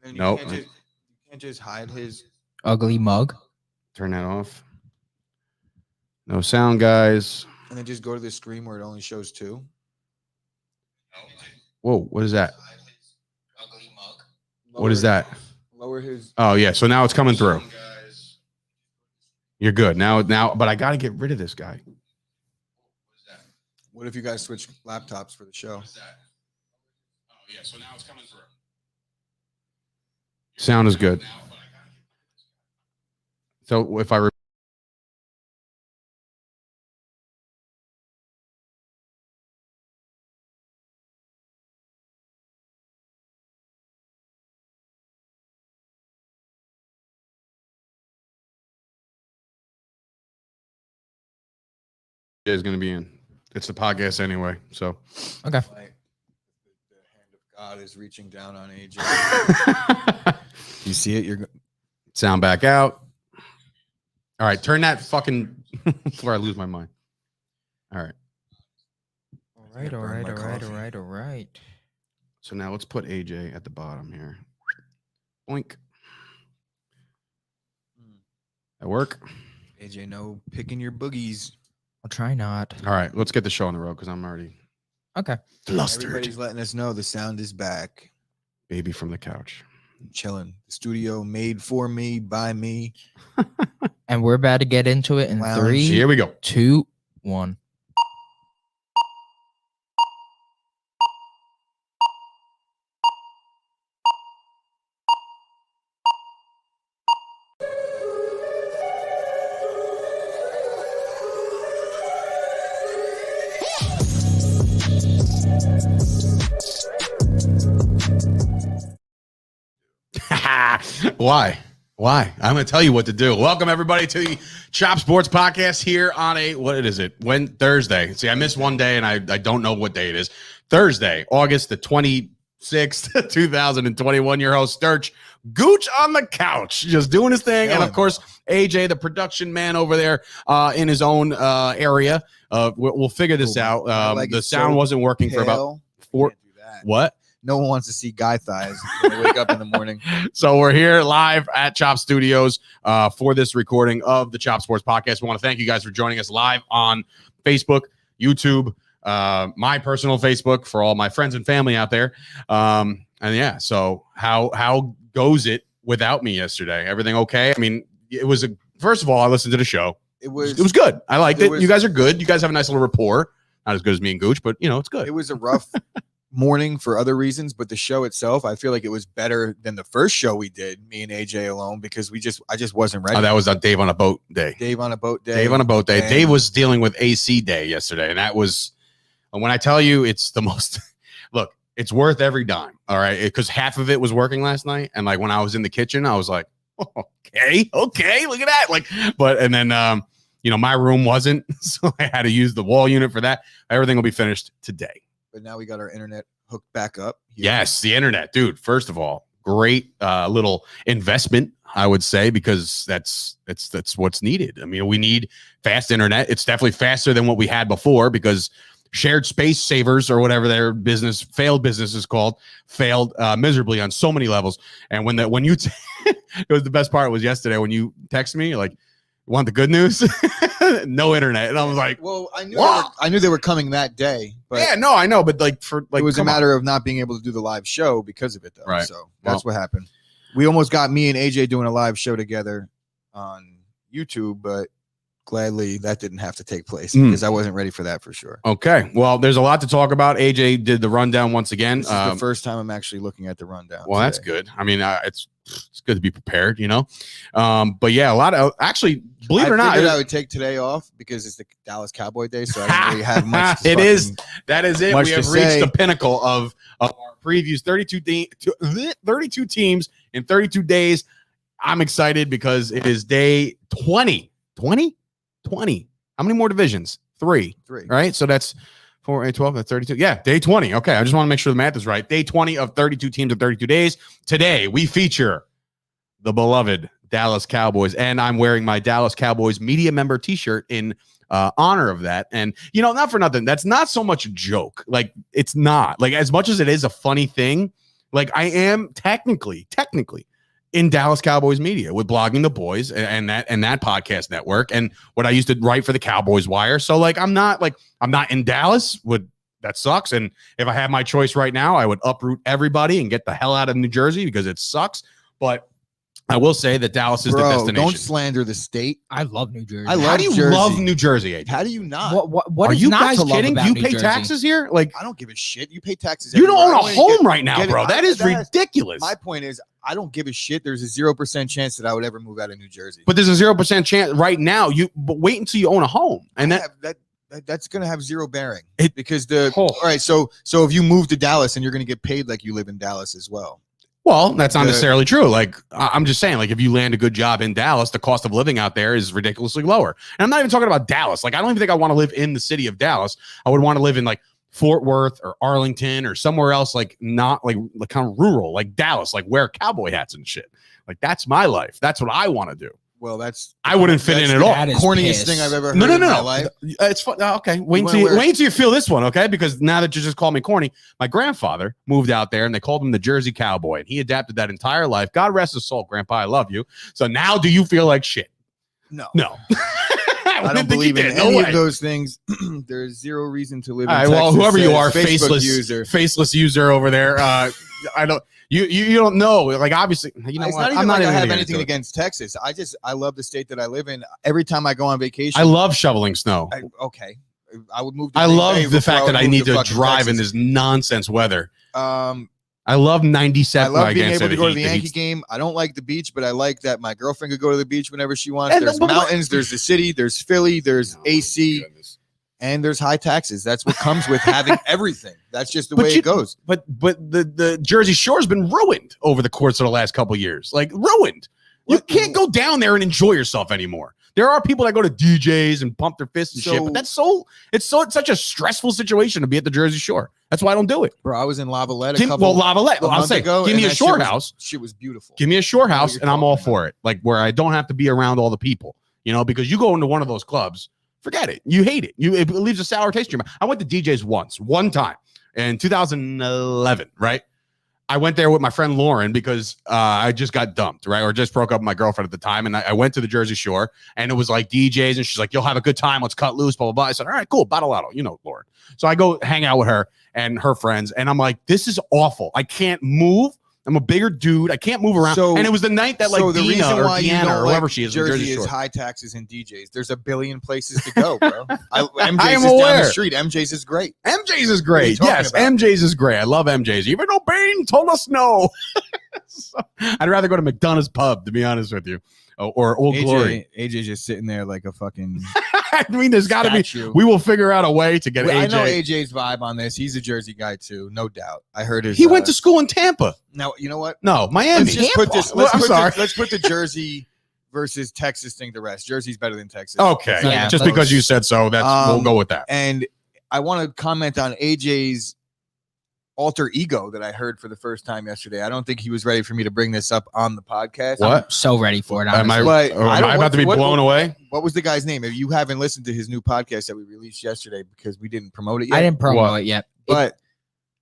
And then Nope. You can't just hide his Ugly mug. Turn that off. No sound, guys. and then just go to the screen where it only shows 2. Whoa, what is that? What is that? Lower his. Oh, yeah. So now it's coming through. You're good. Now, but I got to get rid of this guy. What if you guys switch laptops for the show? Oh, yeah. So now it's coming through. Sound is good. So if I is going to be in. It's the podcast anyway. So Okay. Like, the hand of God is reaching down on AJ. You see it? You're sound back out. All right, turn that fucking before I lose my mind. All right. All right. So now let's put AJ at the bottom here. Boink. That work? AJ, no picking your boogies. I'll try not. All right, let's get the show on the road because I'm already Okay. flustered. Everybody's letting us know the sound is back. Baby from the couch. I'm chilling. The studio made for me, by me. And we're about to get into it in Lounge. 3, Here we go. 2, 1. Why? Why? I'm going to tell you what to do. Welcome everybody to the Chop Sports Podcast here on what is it? Thursday. See, I missed one day and I don't know what day it is. Thursday, August the 26th, 2021. Your host, Sturch, Gooch on the couch, just doing his thing. And of course, AJ, the production man over there in his own area. We'll figure this out. The sound wasn't working for about 4. What? No one wants to see guy thighs when they wake up in the morning. So we're here live at Chop Studios for this recording of the Chop Sports Podcast. We want to thank you guys for joining us live on Facebook, YouTube, my personal Facebook for all my friends and family out there. And yeah, so how goes it without me yesterday? Everything okay? I mean, it was first of all, I listened to the show. It was good. I liked it. You guys are good. You guys have a nice little rapport. Not as good as me and Gooch, but it's good. It was a rough morning for other reasons, but the show itself, I feel like it was better than the first show we did, me and AJ alone, because I just wasn't ready. Oh, that was a Dave on a boat day. Dave on a boat day. Dave was dealing with AC day yesterday, and that was when I tell you it's the most. Look, it's worth every dime. All right, because half of it was working last night, and like when I was in the kitchen, I was like, okay, look at that. And then my room wasn't, so I had to use the wall unit for that. Everything will be finished today. But now we got our internet hooked back up. Yes, the internet, dude. First of all, great little investment, I would say, because that's what's needed. I mean, we need fast internet. It's definitely faster than what we had before because Shared Space Savers or whatever their failed business is called, failed miserably on so many levels. And when you it was the best part was yesterday when you text me like, want the good news? No internet. And I was like, well, I knew they were coming that day. But yeah, no, I know. But it was a matter of not being able to do the live show because of it, though. Right. So that's what happened. We almost got me and AJ doing a live show together on YouTube, but gladly that didn't have to take place because I wasn't ready for that for sure. Okay. Well, there's a lot to talk about. AJ did the rundown once again. This is the first time I'm actually looking at the rundown. Well, that's good. I mean, it's good to be prepared, But yeah, a lot of actually, believe it or not, I would take today off because it's the Dallas Cowboy Day, so I don't really have much. That is it. We have reached the pinnacle of our previews. 32 teams in 32 days. I'm excited because it is day 20. 20. How many more divisions? 3. Right? So that's 4, 8, 12, that's 32. Yeah, day 20. Okay, I just want to make sure the math is right. Day 20 of 32 teams in 32 days. Today, we feature the beloved Dallas Cowboys, and I'm wearing my Dallas Cowboys media member t-shirt in honor of that. And, not for nothing, that's not so much a joke. Like, it's not. Like, as much as it is a funny thing, Like I am technically in Dallas Cowboys media with Blogging the Boys and that podcast network and what I used to write for the Cowboys Wire. So like I'm not in Dallas. That sucks. And if I had my choice right now, I would uproot everybody and get the hell out of New Jersey because it sucks. But I will say that Dallas is the destination. Don't slander the state. I love New Jersey. How do you love New Jersey, AJ? How do you not? What are is you not guys to love kidding? about Do you New pay Jersey? taxes here? Like I don't give a shit. You pay taxes. You don't everywhere. own a home right now, bro. That is ridiculous. My point is, I don't give a shit. There's a 0% chance that I would ever move out of New Jersey. But there's a 0% chance right now. But wait until you own a home, and that's gonna have zero bearing because all right. So if you move to Dallas and you're gonna get paid like you live in Dallas as well. Well, that's not necessarily true. Like I'm just saying, like if you land a good job in Dallas, the cost of living out there is ridiculously lower. And I'm not even talking about Dallas. Like I don't even think I want to live in the city of Dallas. I would want to live in like Fort Worth or Arlington or somewhere else, like not like kind of rural, like Dallas, like wear cowboy hats and shit. Like that's my life. That's what I want to do. Well, I wouldn't fit in at all. Corniest thing I've ever heard in my life. It's fun. Okay, wait until you feel this one, okay? Because now that you just called me corny, my grandfather moved out there and they called him the Jersey Cowboy. And he adapted that entire life. God rest his soul, Grandpa. I love you. So now do you feel like shit? No. I don't believe in any of those things. There's zero reason to live in Texas. Well, whoever you are, Facebook faceless user over there. I don't. You don't know. Like obviously, you know it's what? Not even like I have anything against Texas. I love the state that I live in. Every time I go on vacation, I love shoveling snow. I would move. I love the fact that I need to drive in this nonsense weather. I love 97. I love being able to go to the Yankee game. I don't like the beach, but I like that my girlfriend could go to the beach whenever she wants. And there's mountains, there's the city, there's Philly, there's AC, and there's high taxes. That's what comes with having everything. That's just the way it goes. But the Jersey Shore's been ruined over the course of the last couple of years. Like ruined. You can't go down there and enjoy yourself anymore. There are people that go to DJs and pump their fists and shit, but it's such a stressful situation to be at the Jersey Shore. That's why I don't do it. Bro, I was in Lavalette Lavalette. I'll say, give me a shore house. Shit was beautiful. Give me a shore house, and I'm all for it. Like where I don't have to be around all the people, you know, because you go into one of those clubs, forget it. You hate it. It leaves a sour taste in your mouth. I went to DJs one time in 2011, right? I went there with my friend Lauren because I just got dumped, right? Or just broke up with my girlfriend at the time. And I went to the Jersey Shore and it was like DJs. And she's like, you'll have a good time. Let's cut loose, blah, blah, blah. I said, all right, cool. Battle out. You know, Lauren. So I go hang out with her and her friends. And I'm like, this is awful. I can't move. I'm a bigger dude. I can't move around. And it was the night that like Dina or Deanna or whoever she is. Jersey is high taxes and DJs. There's a billion places to go, bro. MJ's is aware. down the street. MJ's is great. MJ's is great. Yes, MJ's is great. I love MJ's. Even though Bane told us no. So, I'd rather go to McDonough's Pub, to be honest with you. Or Old Glory. AJ's just sitting there like a fucking I mean, there's got to be. We will figure out a way to get AJ. I know AJ's vibe on this. He's a Jersey guy too, no doubt. I heard his. He went to school in Tampa. Now you know what? No, Miami. Let's just put this. Let's put the Jersey versus Texas thing to rest. Jersey's better than Texas. Okay, yeah, just because you said so, that's we'll go with that. And I want to comment on AJ's alter ego that I heard for the first time yesterday. I don't think he was ready for me to bring this up on the podcast. What? I'm so ready for it. Am I about to be blown away? What was the guy's name? If you haven't listened to his new podcast that we released yesterday because we didn't promote it yet. I didn't promote it yet. But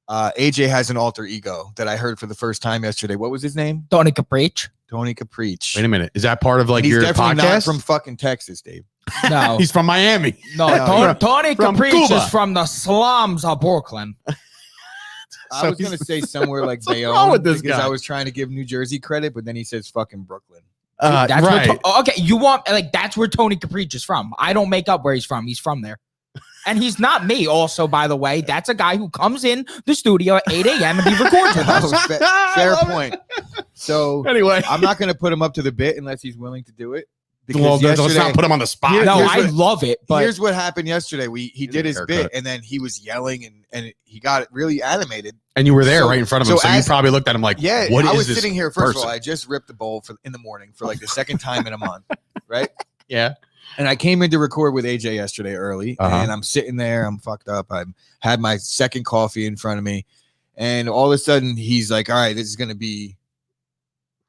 AJ has an alter ego that I heard for the first time yesterday. What was his name? Tony Caprich. Tony Caprich. Wait a minute. Is that part of like He's your definitely podcast? Not from fucking Texas, Dave. No. He's from Miami. No, Tony Caprich Cuba. is from the slums of Brooklyn. I was going to say somewhere like Bayonne because I was trying to give New Jersey credit, but then he says fucking Brooklyn. That's right. Okay, you want like that's where Tony Caprich is from. I don't make up where he's from. He's from there. And he's not me also, by the way. That's a guy who comes in the studio at 8 a.m. and he records with us. Fair point. So anyway, I'm not going to put him up to the bit unless he's willing to do it. Well, let's not put him on the spot. No, I love it. But here's what happened yesterday. He did his bit, and then he was yelling, and he got really animated. And you were there right in front of him, so you probably looked at him like, yeah, what is this? I was sitting here. First of all, I just ripped the bowl in the morning for like the second time in a month, right? Yeah. And I came in to record with AJ yesterday early, and I'm sitting there. I'm fucked up. I had my second coffee in front of me, and all of a sudden he's like, all right, this is going to be.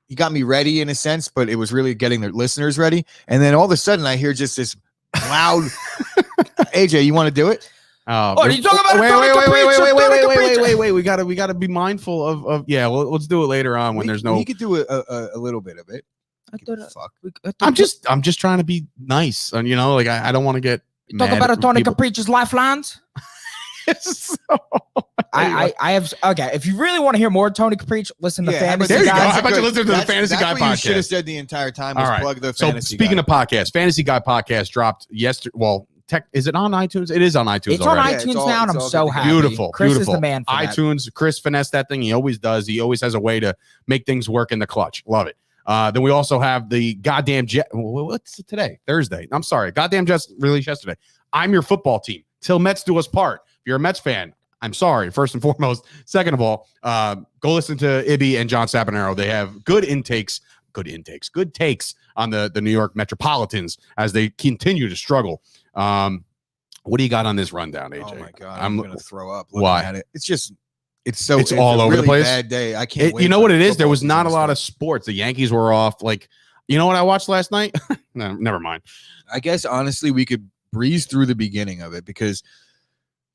He got me ready in a sense, but it was really getting the listeners ready. And then all of a sudden I hear just this loud, AJ, you want to do it? Oh, are you talking about wait, We gotta be mindful of. Yeah, let's do it later on when there's no. We could do a little bit of it. I'm just trying to be nice, and like I don't want to get. Talk about a Tony Caprice's lifelines. I have okay. If you really want to hear more Tony Caprice, listen to Fantasy Guy. Guy. How about you listen to the Fantasy Guy podcast? You should have said the entire time. Was plug the Fantasy Guy. Speaking of podcasts, Fantasy Guy podcast dropped yesterday. Well, is it on iTunes? It is on iTunes. It's on iTunes now, and I'm so happy. Beautiful. Chris is the man for iTunes. Chris finessed that thing. He always does. He always has a way to make things work in the clutch. Love it. Then we also have the goddamn Jet. What's it today? Thursday. I'm sorry. Goddamn Jets released yesterday. I'm your football team. Till Mets do us part. If you're a Mets fan, I'm sorry, first and foremost. Second of all, go listen to Ibby and John Sapanero. They have good takes on the New York Metropolitans as they continue to struggle. What do you got on this rundown, AJ? Oh my God, I'm going to throw up. Why? At it. It's all over the place. Bad day. I can't. You know what it is? There was not a lot of sports. The Yankees were off. Like, you know what I watched last night? No, never mind. I guess honestly, we could breeze through the beginning of it because,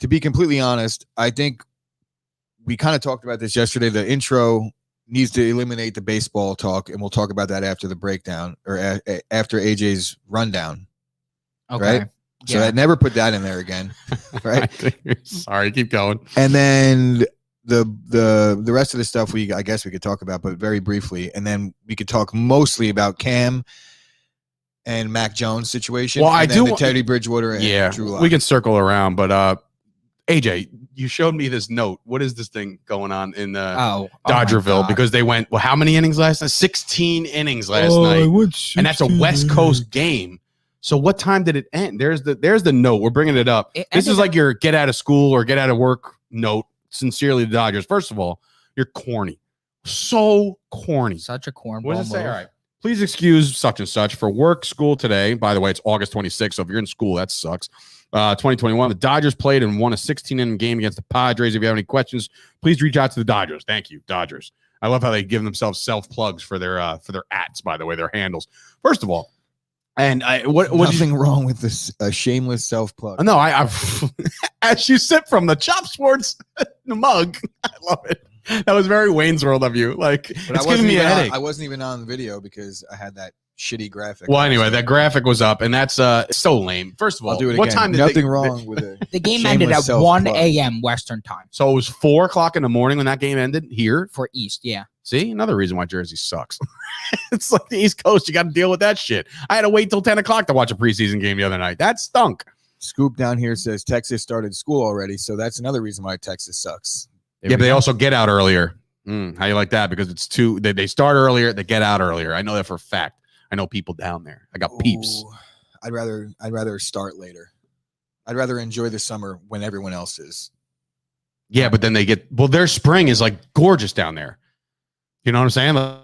to be completely honest, I think we kind of talked about this yesterday. The intro needs to eliminate the baseball talk, and we'll talk about that after the breakdown or after AJ's rundown. Okay. Right? So I never put that in there again. Right? Sorry, keep going. And then the rest of the stuff I guess we could talk about, but very briefly, and then we could talk mostly about Cam and Mac Jones situation. Well, the Teddy Bridgewater and Drew Lock. We can circle around, but AJ, you showed me this note. What is this thing going on in Dodgerville? Because they went, well, how many innings last night? 16 innings last night. And that's a West Coast game. So what time did it end? There's the note. We're bringing it up. This is like your get out of school or get out of work note. Sincerely, the Dodgers. First of all, you're corny. So corny. Such a cornball. What does it say? All right. Please excuse such and such for work, school today. By the way, it's August 26th. So if you're in school, that sucks. 2021, the Dodgers played and won a 16-inning game against the Padres. If you have any questions, please reach out to the Dodgers. Thank you, Dodgers. I love how they give themselves self-plugs for their ats, by the way, their handles. First of all, and nothing wrong with this shameless self-plug. No, I as you sip from the Chop Sports mug, I love it. That was very Wayne's World of you. Like, it's giving me a headache. I wasn't even on the video because I had that shitty graphic. Well, anyway, that graphic was up, and that's so lame. First of all, I'll do it what again. time? Nothing wrong with it. The game ended at 1 a.m. Western time. So it was 4:00 in the morning when that game ended here for East. Yeah. See, another reason why Jersey sucks. It's like the East Coast. You got to deal with that shit. I had to wait till 10 o'clock to watch a preseason game the other night. That stunk. Scoop down here says Texas started school already, so that's another reason why Texas sucks. But they also get out earlier. How you like that? Because it's they start earlier, they get out earlier. I know that for a fact. I know people down there. I got peeps. I'd rather start later. I'd rather enjoy the summer when everyone else is. Yeah, but then their spring is like gorgeous down there. You know what I'm saying?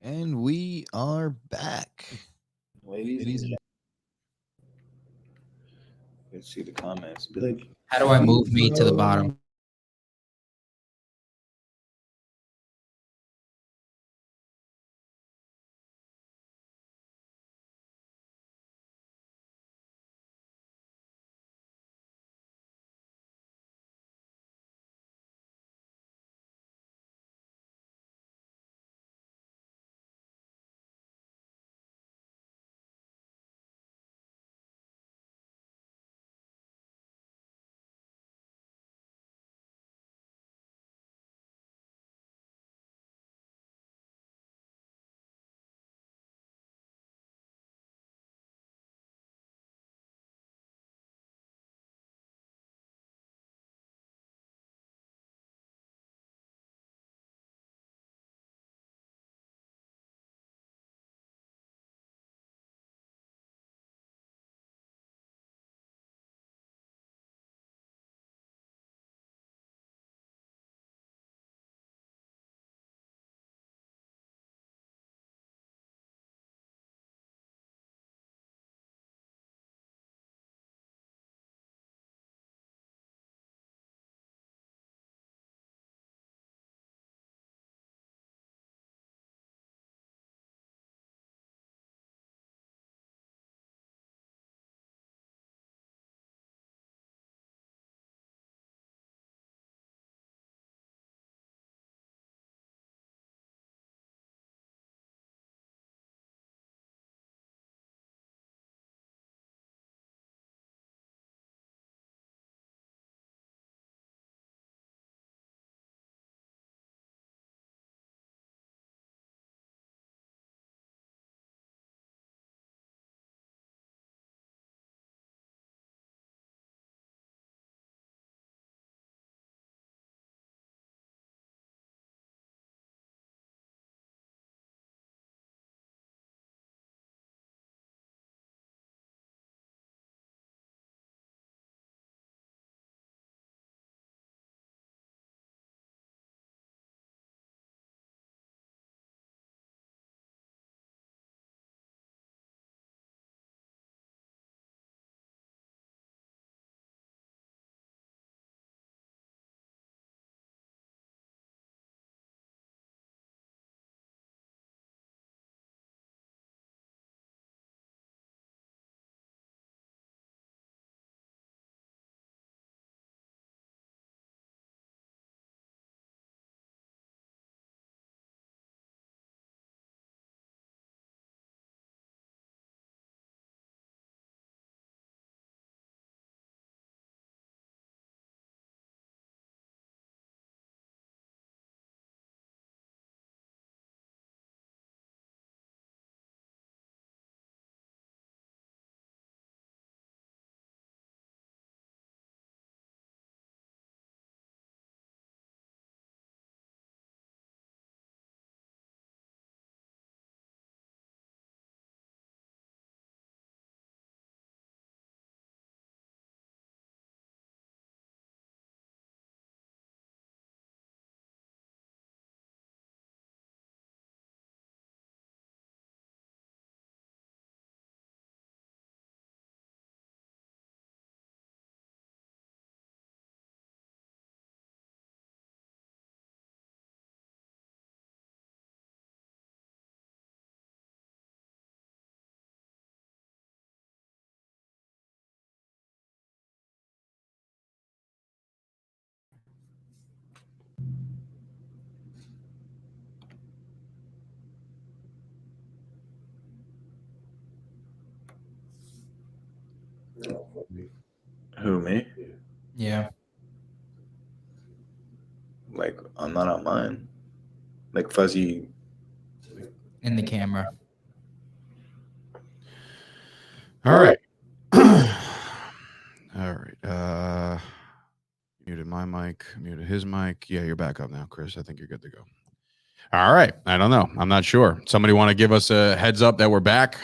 And we are back. Ladies. Let's see the comments. Be like, how do I move me to the bottom? Who, me? Yeah. Like, I'm not on mine. Like, fuzzy. In the camera. All right. All right. Muted my mic, muted his mic. Yeah, you're back up now, Chris. I think you're good to go. All right. I don't know. I'm not sure. Somebody want to give us a heads up that we're back?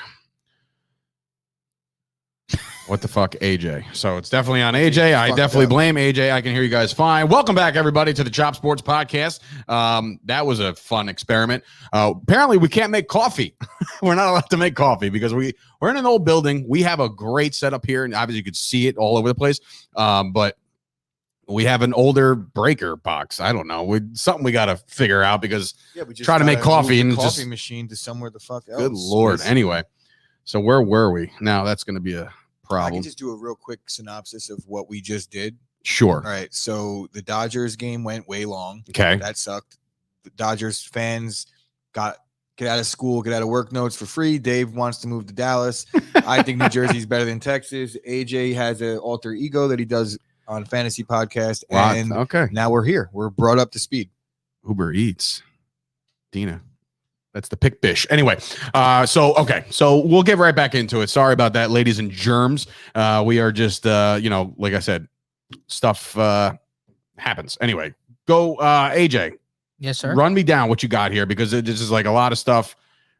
What the fuck, AJ? So it's definitely on AJ. I definitely blame AJ. I can hear you guys fine. Welcome back, everybody, to the Chop Sports Podcast. That was a fun experiment. Apparently, we can't make coffee. We're not allowed to make coffee because we're in an old building. We have a great setup here, and obviously you could see it all over the place. But we have an older breaker box. I don't know. Something we got to figure out because we just try to make coffee and coffee just machine to somewhere the fuck else. Good Lord. Anyway, so where were we? Now that's going to be a problem. I can just do a real quick synopsis of what we just did. Sure. All right. So the Dodgers game went way long. Okay. That sucked. The Dodgers fans get out of school, get out of work notes for free. Dave wants to move to Dallas. I think New Jersey's better than Texas. AJ has an alter ego that he does on Fantasy Podcast. And now we're here. We're brought up to speed. Uber Eats. Dina. That's the pick bish. Anyway, so we'll get right back into it. Sorry about that, ladies and germs. We are just, like I said, stuff happens. Anyway, go, AJ. Yes, sir. Run me down what you got here because this is like a lot of stuff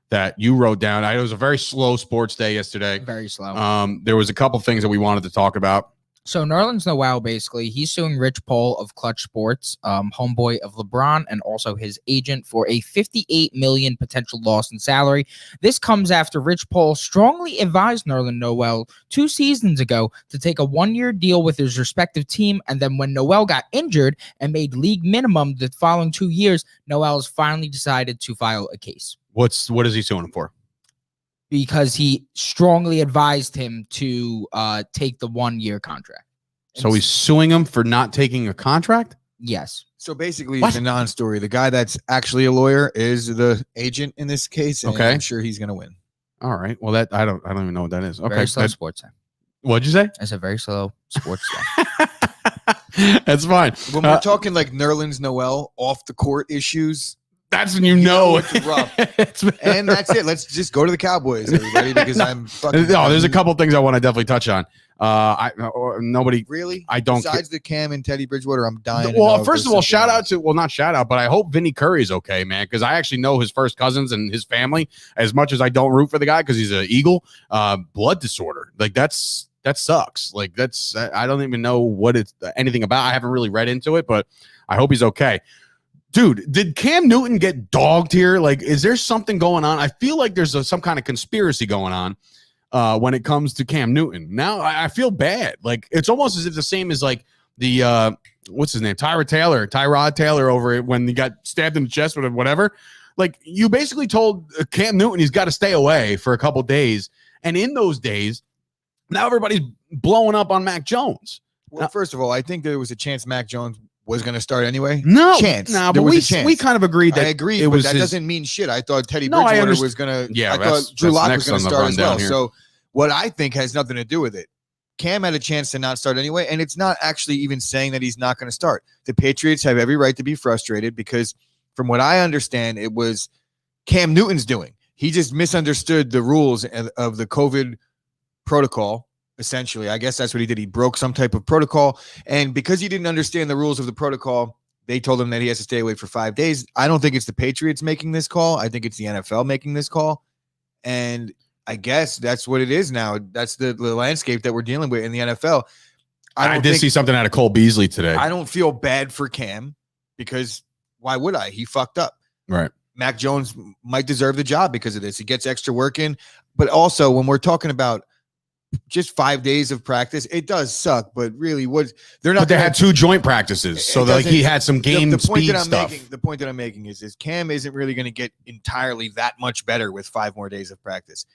that you wrote down. It was a very slow sports day yesterday. Very slow. There was a couple things that we wanted to talk about. So Nerlens Noel, basically, he's suing Rich Paul of Clutch Sports, homeboy of LeBron, and also his agent for a $58 million potential loss in salary. This comes after Rich Paul strongly advised Nerlens Noel 2 seasons ago to take a 1-year deal with his respective team, and then when Noel got injured and made league minimum the following 2 years, Noel has finally decided to file a case. What is he suing him for? Because he strongly advised him to take the 1-year contract. So he's suing him for not taking a contract? Yes. So basically, it's a non-story. The guy that's actually a lawyer is the agent in this case, and I'm sure he's going to win. All right. Well, I don't even know what that is. Okay. Very slow sports time. What'd you say? It's a very slow sports time. That's fine. When we're talking like Nerlens Noel off the court issues, that's when you know it's rough. And that's it. Let's just go to the Cowboys, everybody, because I'm fucking. No, there's a couple things I want to definitely touch on. Nobody really. I don't. Besides the Cam and Teddy Bridgewater, I'm dying. Well, first of all, shout out to not shout out, but I hope Vinny Curry's okay, man, because I actually know his first cousins and his family. As much as I don't root for the guy because he's an Eagle, blood disorder, like that sucks. Like I don't even know what it's anything about. I haven't really read into it, but I hope he's okay. Dude, did Cam Newton get dogged here? Like, is there something going on? I feel like there's some kind of conspiracy going on when it comes to Cam Newton. Now I feel bad. Like, it's almost as if the same as like the what's his name, Tyrod Taylor over when he got stabbed in the chest with whatever. Like, you basically told Cam Newton he's got to stay away for a couple days, and in those days, now everybody's blowing up on Mac Jones. Well, first of all, I think there was a chance Mac Jones was going to start anyway. No chance. No, but we kind of agreed that I agree, but that doesn't mean shit. I thought Teddy Bridgewater was going to. Yeah, I thought Drew Lock was going to start as well. Here. So what I think has nothing to do with it. Cam had a chance to not start anyway, and it's not actually even saying that he's not going to start. The Patriots have every right to be frustrated because, from what I understand, it was Cam Newton's doing. He just misunderstood the rules of the COVID protocol. Essentially, I guess that's what he did. He broke some type of protocol. And because he didn't understand the rules of the protocol, they told him that he has to stay away for 5 days. I don't think it's the Patriots making this call. I think it's the NFL making this call. And I guess that's what it is now. That's the landscape that we're dealing with in the NFL. I did see something out of Cole Beasley today. I don't feel bad for Cam because why would I? He fucked up. Right. Mac Jones might deserve the job because of this. He gets extra work in. But also, when we're talking about just 5 days of practice, it does suck, but really they're not. But they had 2 joint practices, so like he had some game speed stuff. The point that I'm making is Cam isn't really going to get entirely that much better with 5 more days of practice.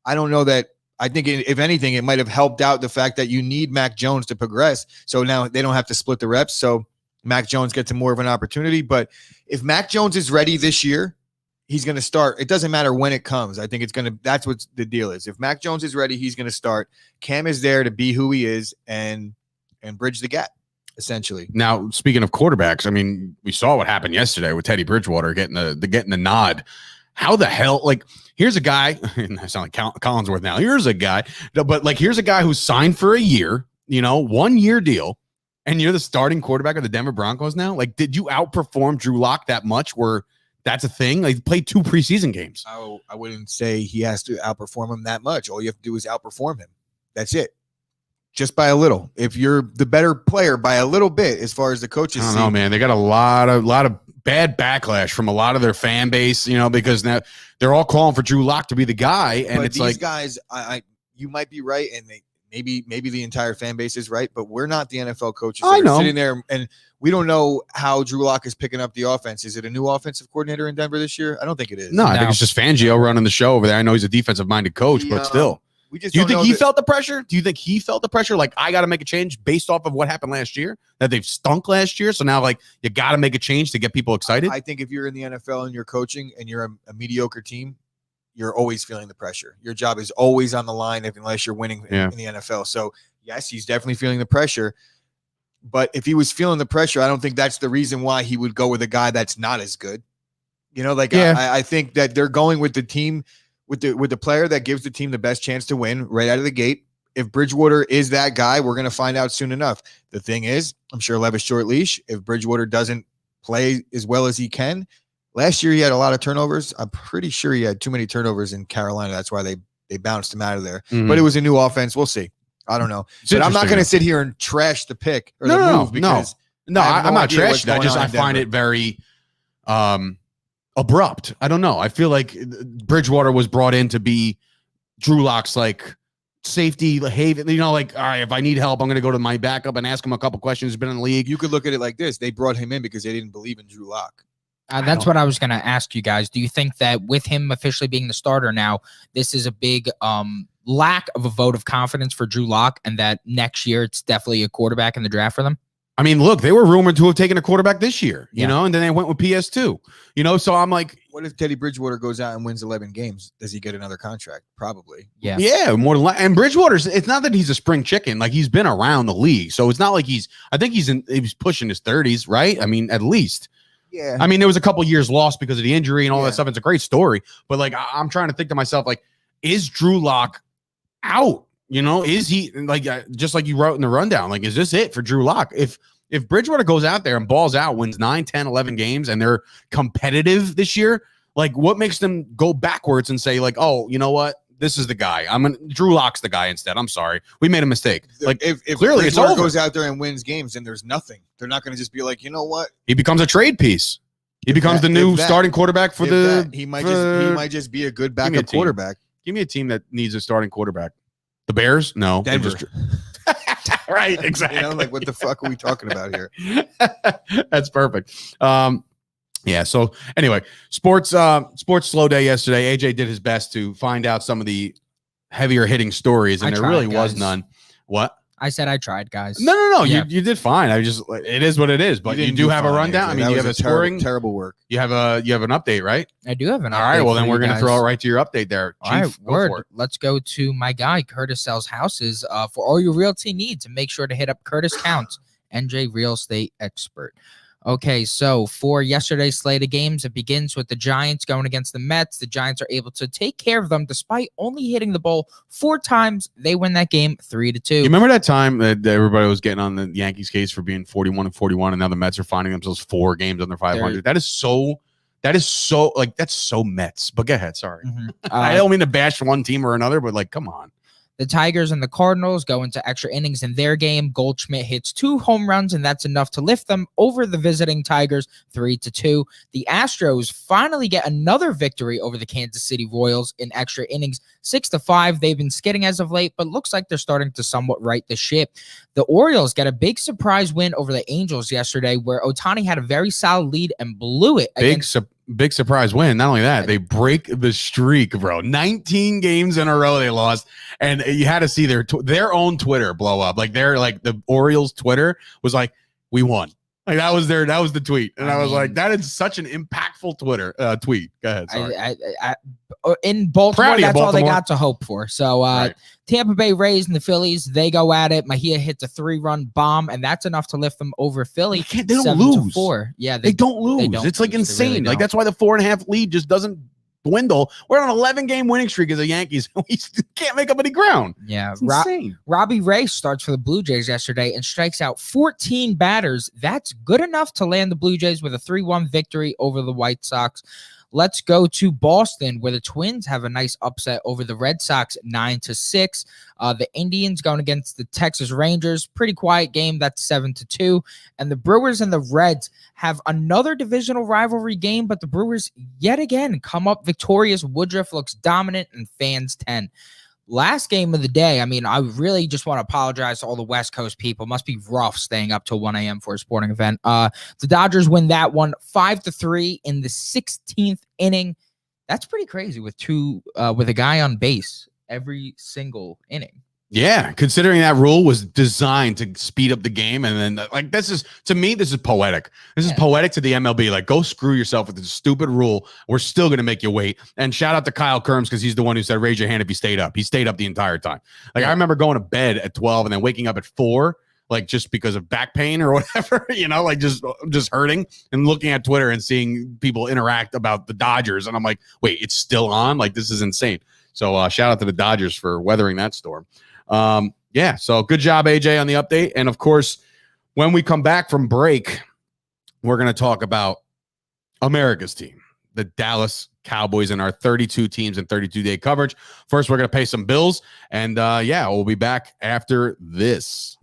I don't know that. I think if anything, it might have helped out the fact that you need Mac Jones to progress. So now they don't have to split the reps. So Mac Jones gets more of an opportunity. But if Mac Jones is ready this year, he's going to start. It doesn't matter when it comes. I think that's what the deal is. If Mac Jones is ready, he's going to start. Cam is there to be who he is and bridge the gap, essentially. Now, speaking of quarterbacks, I mean, we saw what happened yesterday with Teddy Bridgewater getting the nod. How the hell, like, here's a guy, I sound like Collinsworth now. Here's a guy, but like, here's a guy who's signed for a year, 1-year deal, and you're the starting quarterback of the Denver Broncos now? Like, did you outperform Drew Lock that much where that's a thing? Like, he played 2 preseason games. I wouldn't say he has to outperform him that much. All you have to do is outperform him. That's it. just by a little. If you're the better player by a little bit, as far as the coaches, I don't know, man. They got a lot of bad backlash from a lot of their fan base, because now they're all calling for Drew Lock to be the guy, and it's these guys, you might be right, and maybe the entire fan base is right, but we're not the NFL coaches. I know. Sitting there, and we don't know how Drew Lock is picking up the offense. Is it a new offensive coordinator in Denver this year? I don't think it is. No, I think it's just Fangio running the show over there. I know he's a defensive-minded coach, but still. Do you think he felt the pressure? Do you think he felt the pressure? Like, I got to make a change based off of what happened last year, that they've stunk last year. So now, like, you got to make a change to get people excited. I think if you're in the NFL and you're coaching and you're a mediocre team, you're always feeling the pressure. Your job is always on the line unless you're winning in the NFL. So, yes, he's definitely feeling the pressure. But if he was feeling the pressure, I don't think that's the reason why he would go with a guy that's not as good. I think that they're going with the team – with the player that gives the team the best chance to win right out of the gate. If Bridgewater is that guy, we're going to find out soon enough. The thing is, I'm sure Levis short leash. If Bridgewater doesn't play as well as he can, last year he had a lot of turnovers. I'm pretty sure he had too many turnovers in Carolina. That's why they bounced him out of there. But it was a new offense. We'll see. I don't know. But I'm not going to sit here and trash the pick or the move because I'm not trashing. I find it very abrupt. I don't know. I feel like Bridgewater was brought in to be Drew Lock's like safety haven. Like, all right, if I need help, I'm going to go to my backup and ask him a couple questions. He's been in the league. You could look at it like this: they brought him in because they didn't believe in Drew Lock. That's what I was going to ask you guys. Do you think that with him officially being the starter now, this is a big lack of a vote of confidence for Drew Lock, and that next year it's definitely a quarterback in the draft for them? I mean, look, they were rumored to have taken a quarterback this year, and then they went with PS2, so I'm like, what if Teddy Bridgewater goes out and wins 11 games? Does he get another contract? Probably. Yeah, more than and Bridgewater's, it's not that he's a spring chicken. Like, he's been around the league. So it's not like I think he's pushing his 30s, right? I mean, at least. Yeah. I mean, there was a couple years lost because of the injury and all that stuff. It's a great story. But like, I'm trying to think to myself, like, is Drew Lock out? Is he like, just like you wrote in the rundown, like, is this it for Drew Lock? If Bridgewater goes out there and balls out, wins 9, 10, 11 games, and they're competitive this year, like, what makes them go backwards and say, like, oh, you know what? This is the guy. Drew Lock's the guy instead. I'm sorry. We made a mistake. Like, if clearly Bridgewater goes out there and wins games, then there's nothing. They're not going to just be like, you know what? He becomes a trade piece. He becomes the new starting quarterback for the. He might just be a good backup quarterback. Give me a team that needs a starting quarterback. The Bears? No. Denver. Right, exactly. Like, what the fuck are we talking about here? That's perfect. Yeah. So anyway, sports slow day yesterday. AJ did his best to find out some of the heavier hitting stories, and there really was none. What? I said I tried, guys. No. Yeah. You did fine. It is what it is. But you do have a rundown. I mean, you have a scoring. Terrible work. You have an update, right? I do have an update. All right. Well, then we're going to throw it right to your update there. Chief, all right, word. Let's go to my guy, Curtis Sells Houses. For all your realty needs, make sure to hit up Curtis Counts, NJ Real Estate Expert. Okay, so for yesterday's slate of games, it begins with the Giants going against the Mets. The Giants are able to take care of them despite only hitting the ball 4 times. They win that game 3-2. You remember that time that everybody was getting on the Yankees case for being 41-41, and now the Mets are finding themselves 4 games under 500? That is so that's so Mets. But go ahead, sorry. I don't mean to bash one team or another, but like, come on. The Tigers and the Cardinals go into extra innings in their game. Goldschmidt hits 2 home runs, and that's enough to lift them over the visiting Tigers 3-2. The Astros finally get another victory over the Kansas City Royals in extra innings, 6-5. They've been skidding as of late, but looks like they're starting to somewhat right the ship. The Orioles get a big surprise win over the Angels yesterday, where Ohtani had a very solid lead and blew it. Big surprise win. Not only that, they break the streak, bro. 19 games in a row they lost, and you had to see their own Twitter blow up. Like the Orioles Twitter was like, "We won." Like that was the tweet, and I was like, "That is such an impactful Twitter tweet." Go ahead. Sorry. In Baltimore, that's all they got to hope for. So right. Tampa Bay Rays and the Phillies, they go at it. Mejia hits a 3-run bomb, and that's enough to lift them over Philly. They don't lose. 7-4. Yeah, they don't lose. It's like insane. Really like that's why the 4.5 lead just doesn't dwindle. We're on an 11-game winning streak as the Yankees. We can't make up any ground. Yeah, Robbie Ray starts for the Blue Jays yesterday and strikes out 14 batters. That's good enough to land the Blue Jays with a 3-1 victory over the White Sox. Let's go to Boston, where the Twins have a nice upset over the Red Sox, 9-6. The Indians going against the Texas Rangers, pretty quiet game. That's 7-2. And the Brewers and the Reds have another divisional rivalry game, but the Brewers yet again come up victorious. Woodruff looks dominant and fans 10. Last game of the day, I mean, I really just want to apologize to all the West Coast people. Must be rough staying up till 1 a.m. for a sporting event. The Dodgers win that one 5-3 in the 16th inning. That's pretty crazy with a guy on base every single inning. Yeah, considering that rule was designed to speed up the game. And then, like, this is poetic. This is poetic to the MLB. Like, go screw yourself with this stupid rule. We're still going to make you wait. And shout out to Kyle Kerms, because he's the one who said, raise your hand if you stayed up. He stayed up the entire time. Like, I remember going to bed at 12 and then waking up at 4, like, just because of back pain or whatever, like just hurting, and looking at Twitter and seeing people interact about the Dodgers. And I'm like, wait, it's still on? Like, this is insane. So shout out to the Dodgers for weathering that storm. So good job, AJ, on the update. And of course, when we come back from break, we're going to talk about America's team, the Dallas Cowboys, and our 32 teams and 32-day coverage. First, we're going to pay some bills, and we'll be back after this.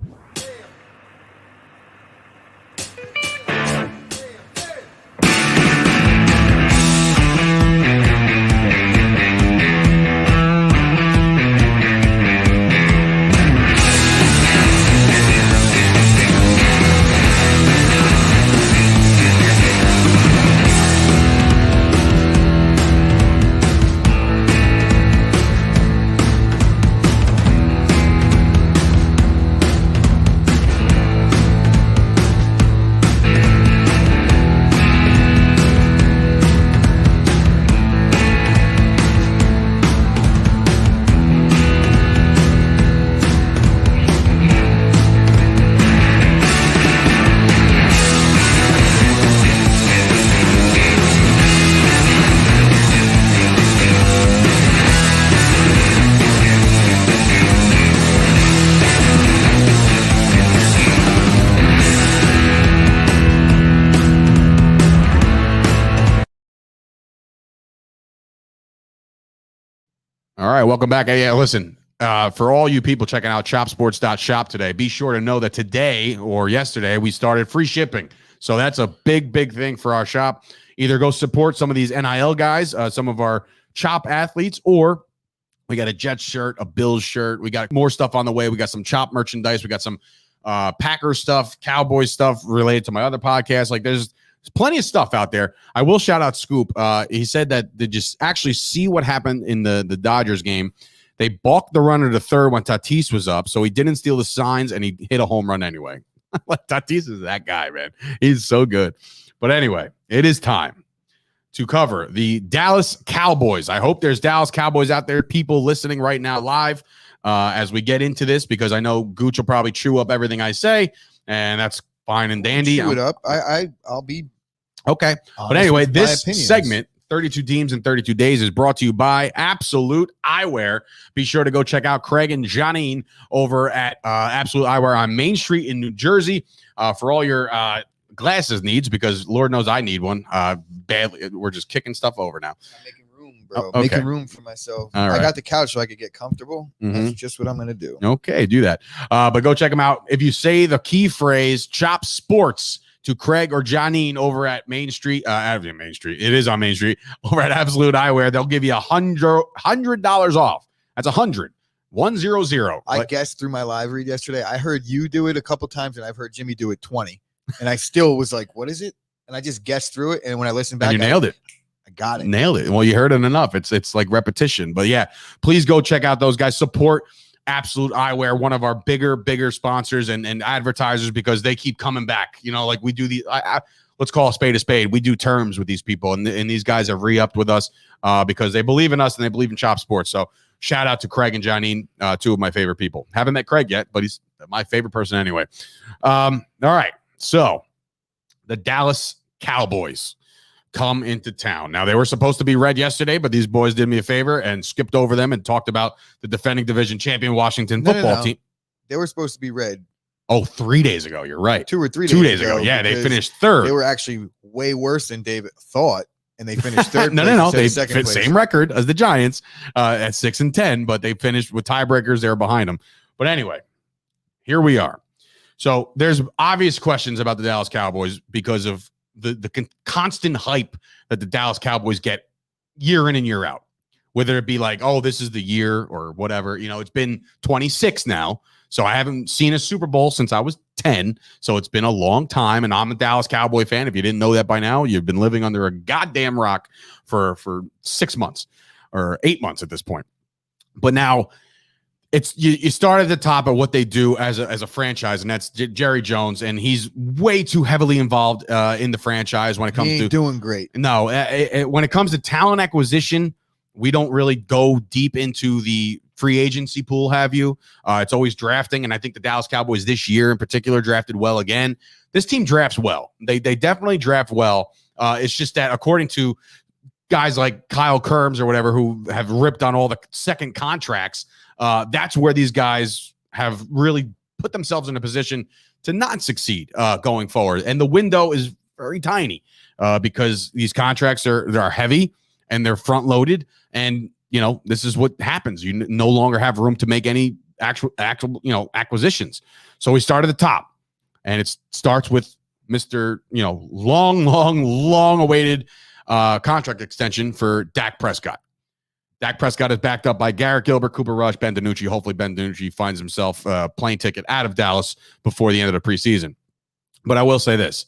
All right, welcome back. Yeah, listen, for all you people checking out chopsports.shop today, be sure to know that today or yesterday we started free shipping. So that's a big, big thing for our shop. Either go support some of these NIL guys, some of our Chop athletes, or we got a Jets shirt, a Bills shirt. We got more stuff on the way. We got some Chop merchandise. We got some Packers stuff, Cowboys stuff related to my other podcast. Like, there's plenty of stuff out there. I will shout out Scoop. He said that they just actually see what happened in the Dodgers game. They balked the runner to third when Tatis was up, so he didn't steal the signs, and he hit a home run anyway. Like, Tatis is that guy, man. He's so good. But anyway, it is time to cover the Dallas Cowboys. I hope there's Dallas Cowboys out there, people listening right now live as we get into this, because I know Gooch will probably chew up everything I say, and that's fine and dandy. Chew it up. I'll be okay. But anyway, this segment, 32 teams in 32 days, is brought to you by Absolute Eyewear. Be sure to go check out Craig and Janine over at Absolute Eyewear on Main Street in New Jersey for all your glasses needs, because Lord knows I need one badly. We're just kicking stuff over now. I'm making room, bro. Okay. Making room for myself. All right. I got the couch so I could get comfortable. Mm-hmm. That's just what I'm going to do. Okay, do that. But go check them out. If you say the key phrase Chop Sports to Craig or Janine over at Main Street, Main Street. It is on Main Street over at Absolute Eyewear. They'll give you $100 off. That's 100. 100. I guessed through my live read yesterday. I heard you do it a couple times, and I've heard Jimmy do it 20. And I still was like, what is it? And I just guessed through it. And when I listened back, you nailed it. I got it. Nailed it. Well, you heard it enough. It's like repetition. But yeah, please go check out those guys. Support Absolute Eyewear, one of our bigger sponsors and advertisers, because they keep coming back. Like we do let's call a spade. We do terms with these people, and these guys have re-upped with us because they believe in us and they believe in Chop Sports. So shout out to Craig and Janine, two of my favorite people. Haven't met Craig yet, but he's my favorite person anyway. All right. So the Dallas Cowboys come into town. Now, they were supposed to be red yesterday, but these boys did me a favor and skipped over them and talked about the defending division champion Washington football team. They were supposed to be red. Oh, 3 days ago. You're right. 2 or 3 days 2 days ago. Yeah, they finished third. They were actually way worse than David thought. and they finished third. No. They same record as the Giants at 6-10, but they finished with tiebreakers. They're behind them. But anyway, here we are. So there's obvious questions about the Dallas Cowboys because of the constant hype that the Dallas Cowboys get year in and year out. Whether it be like, oh, this is the year or whatever. It's been 26 now. So I haven't seen a Super Bowl since I was 10. So it's been a long time. And I'm a Dallas Cowboy fan. If you didn't know that by now, you've been living under a goddamn rock for 6 months or 8 months at this point. But now it's you start at the top of what they do as a franchise, and that's Jerry Jones. And he's way too heavily involved in the franchise when it comes to doing great. No, when it comes to talent acquisition, we don't really go deep into the free agency pool, have you? It's always drafting, and I think the Dallas Cowboys this year in particular drafted well again. This team drafts well. They definitely draft well. It's just that according to guys like Kyle Kerms or whatever who have ripped on all the second contracts, that's where these guys have really put themselves in a position to not succeed going forward. And the window is very tiny because these contracts are heavy and they're front loaded. And, this is what happens. You no longer have room to make any actual, acquisitions. So we start at the top, and it starts with Mr., long awaited contract extension for Dak Prescott. Dak Prescott is backed up by Garrett Gilbert, Cooper Rush, Ben DiNucci. Hopefully Ben DiNucci finds himself a plane ticket out of Dallas before the end of the preseason. But I will say this.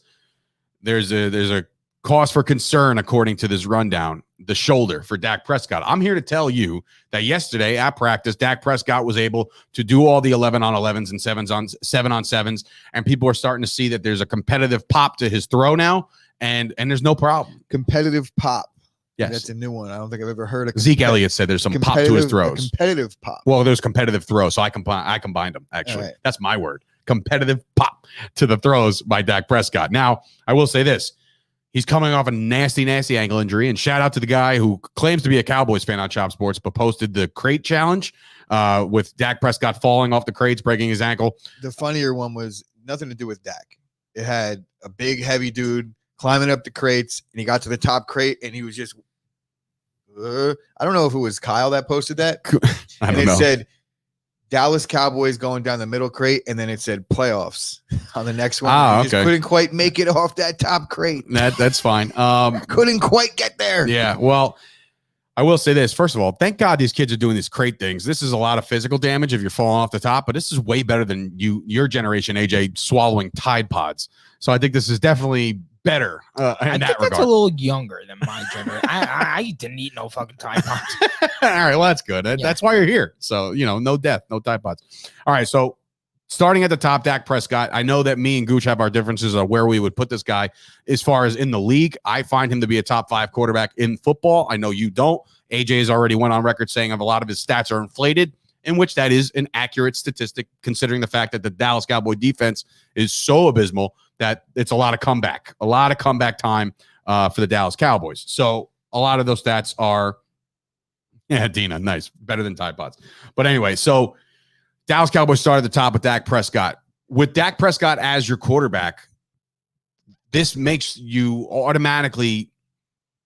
There's a cause for concern according to this rundown, the shoulder for Dak Prescott. I'm here to tell you that yesterday at practice, Dak Prescott was able to do all the 11-on-11s and 7-on-7s, and people are starting to see that there's a competitive pop to his throw now, and there's no problem. Competitive pop. Yes. That's a new one. I don't think I've ever heard of Zeke Elliott said there's some pop to his throws. Competitive pop. Well, there's competitive throws, so I combined them, actually. Right. That's my word. Competitive pop to the throws by Dak Prescott. Now, I will say this. He's coming off a nasty, nasty ankle injury, and shout out to the guy who claims to be a Cowboys fan on Chop Sports, but posted the crate challenge with Dak Prescott falling off the crates, breaking his ankle. The funnier one was nothing to do with Dak. It had a big, heavy dude climbing up the crates, and he got to the top crate, and he was just, I don't know if it was Kyle that posted that. I don't know. It said, Dallas Cowboys going down the middle crate, and then it said playoffs on the next one. He just couldn't quite make it off that top crate. That's fine. Couldn't quite get there. Yeah, well, I will say this. First of all, thank God these kids are doing these crate things. This is a lot of physical damage if you're falling off the top, but this is way better than your generation, AJ, swallowing Tide Pods. So I think this is definitely better in that regard. That's a little younger than my generation. I didn't eat no fucking Tide Pods. All right, well, that's good. That's why you're here. So, no death, no Tide Pods. All right, so starting at the top, Dak Prescott. I know that me and Gooch have our differences on where we would put this guy as far as in the league. I find him to be a top 5 quarterback in football. I know you don't. AJ has already went on record saying a lot of his stats are inflated, in which that is an accurate statistic, considering the fact that the Dallas Cowboy defense is so abysmal that it's a lot of comeback time for the Dallas Cowboys. So a lot of those stats are, Dina, nice, better than Tide Pods. But anyway, so Dallas Cowboys start at the top with Dak Prescott. With Dak Prescott as your quarterback, this makes you automatically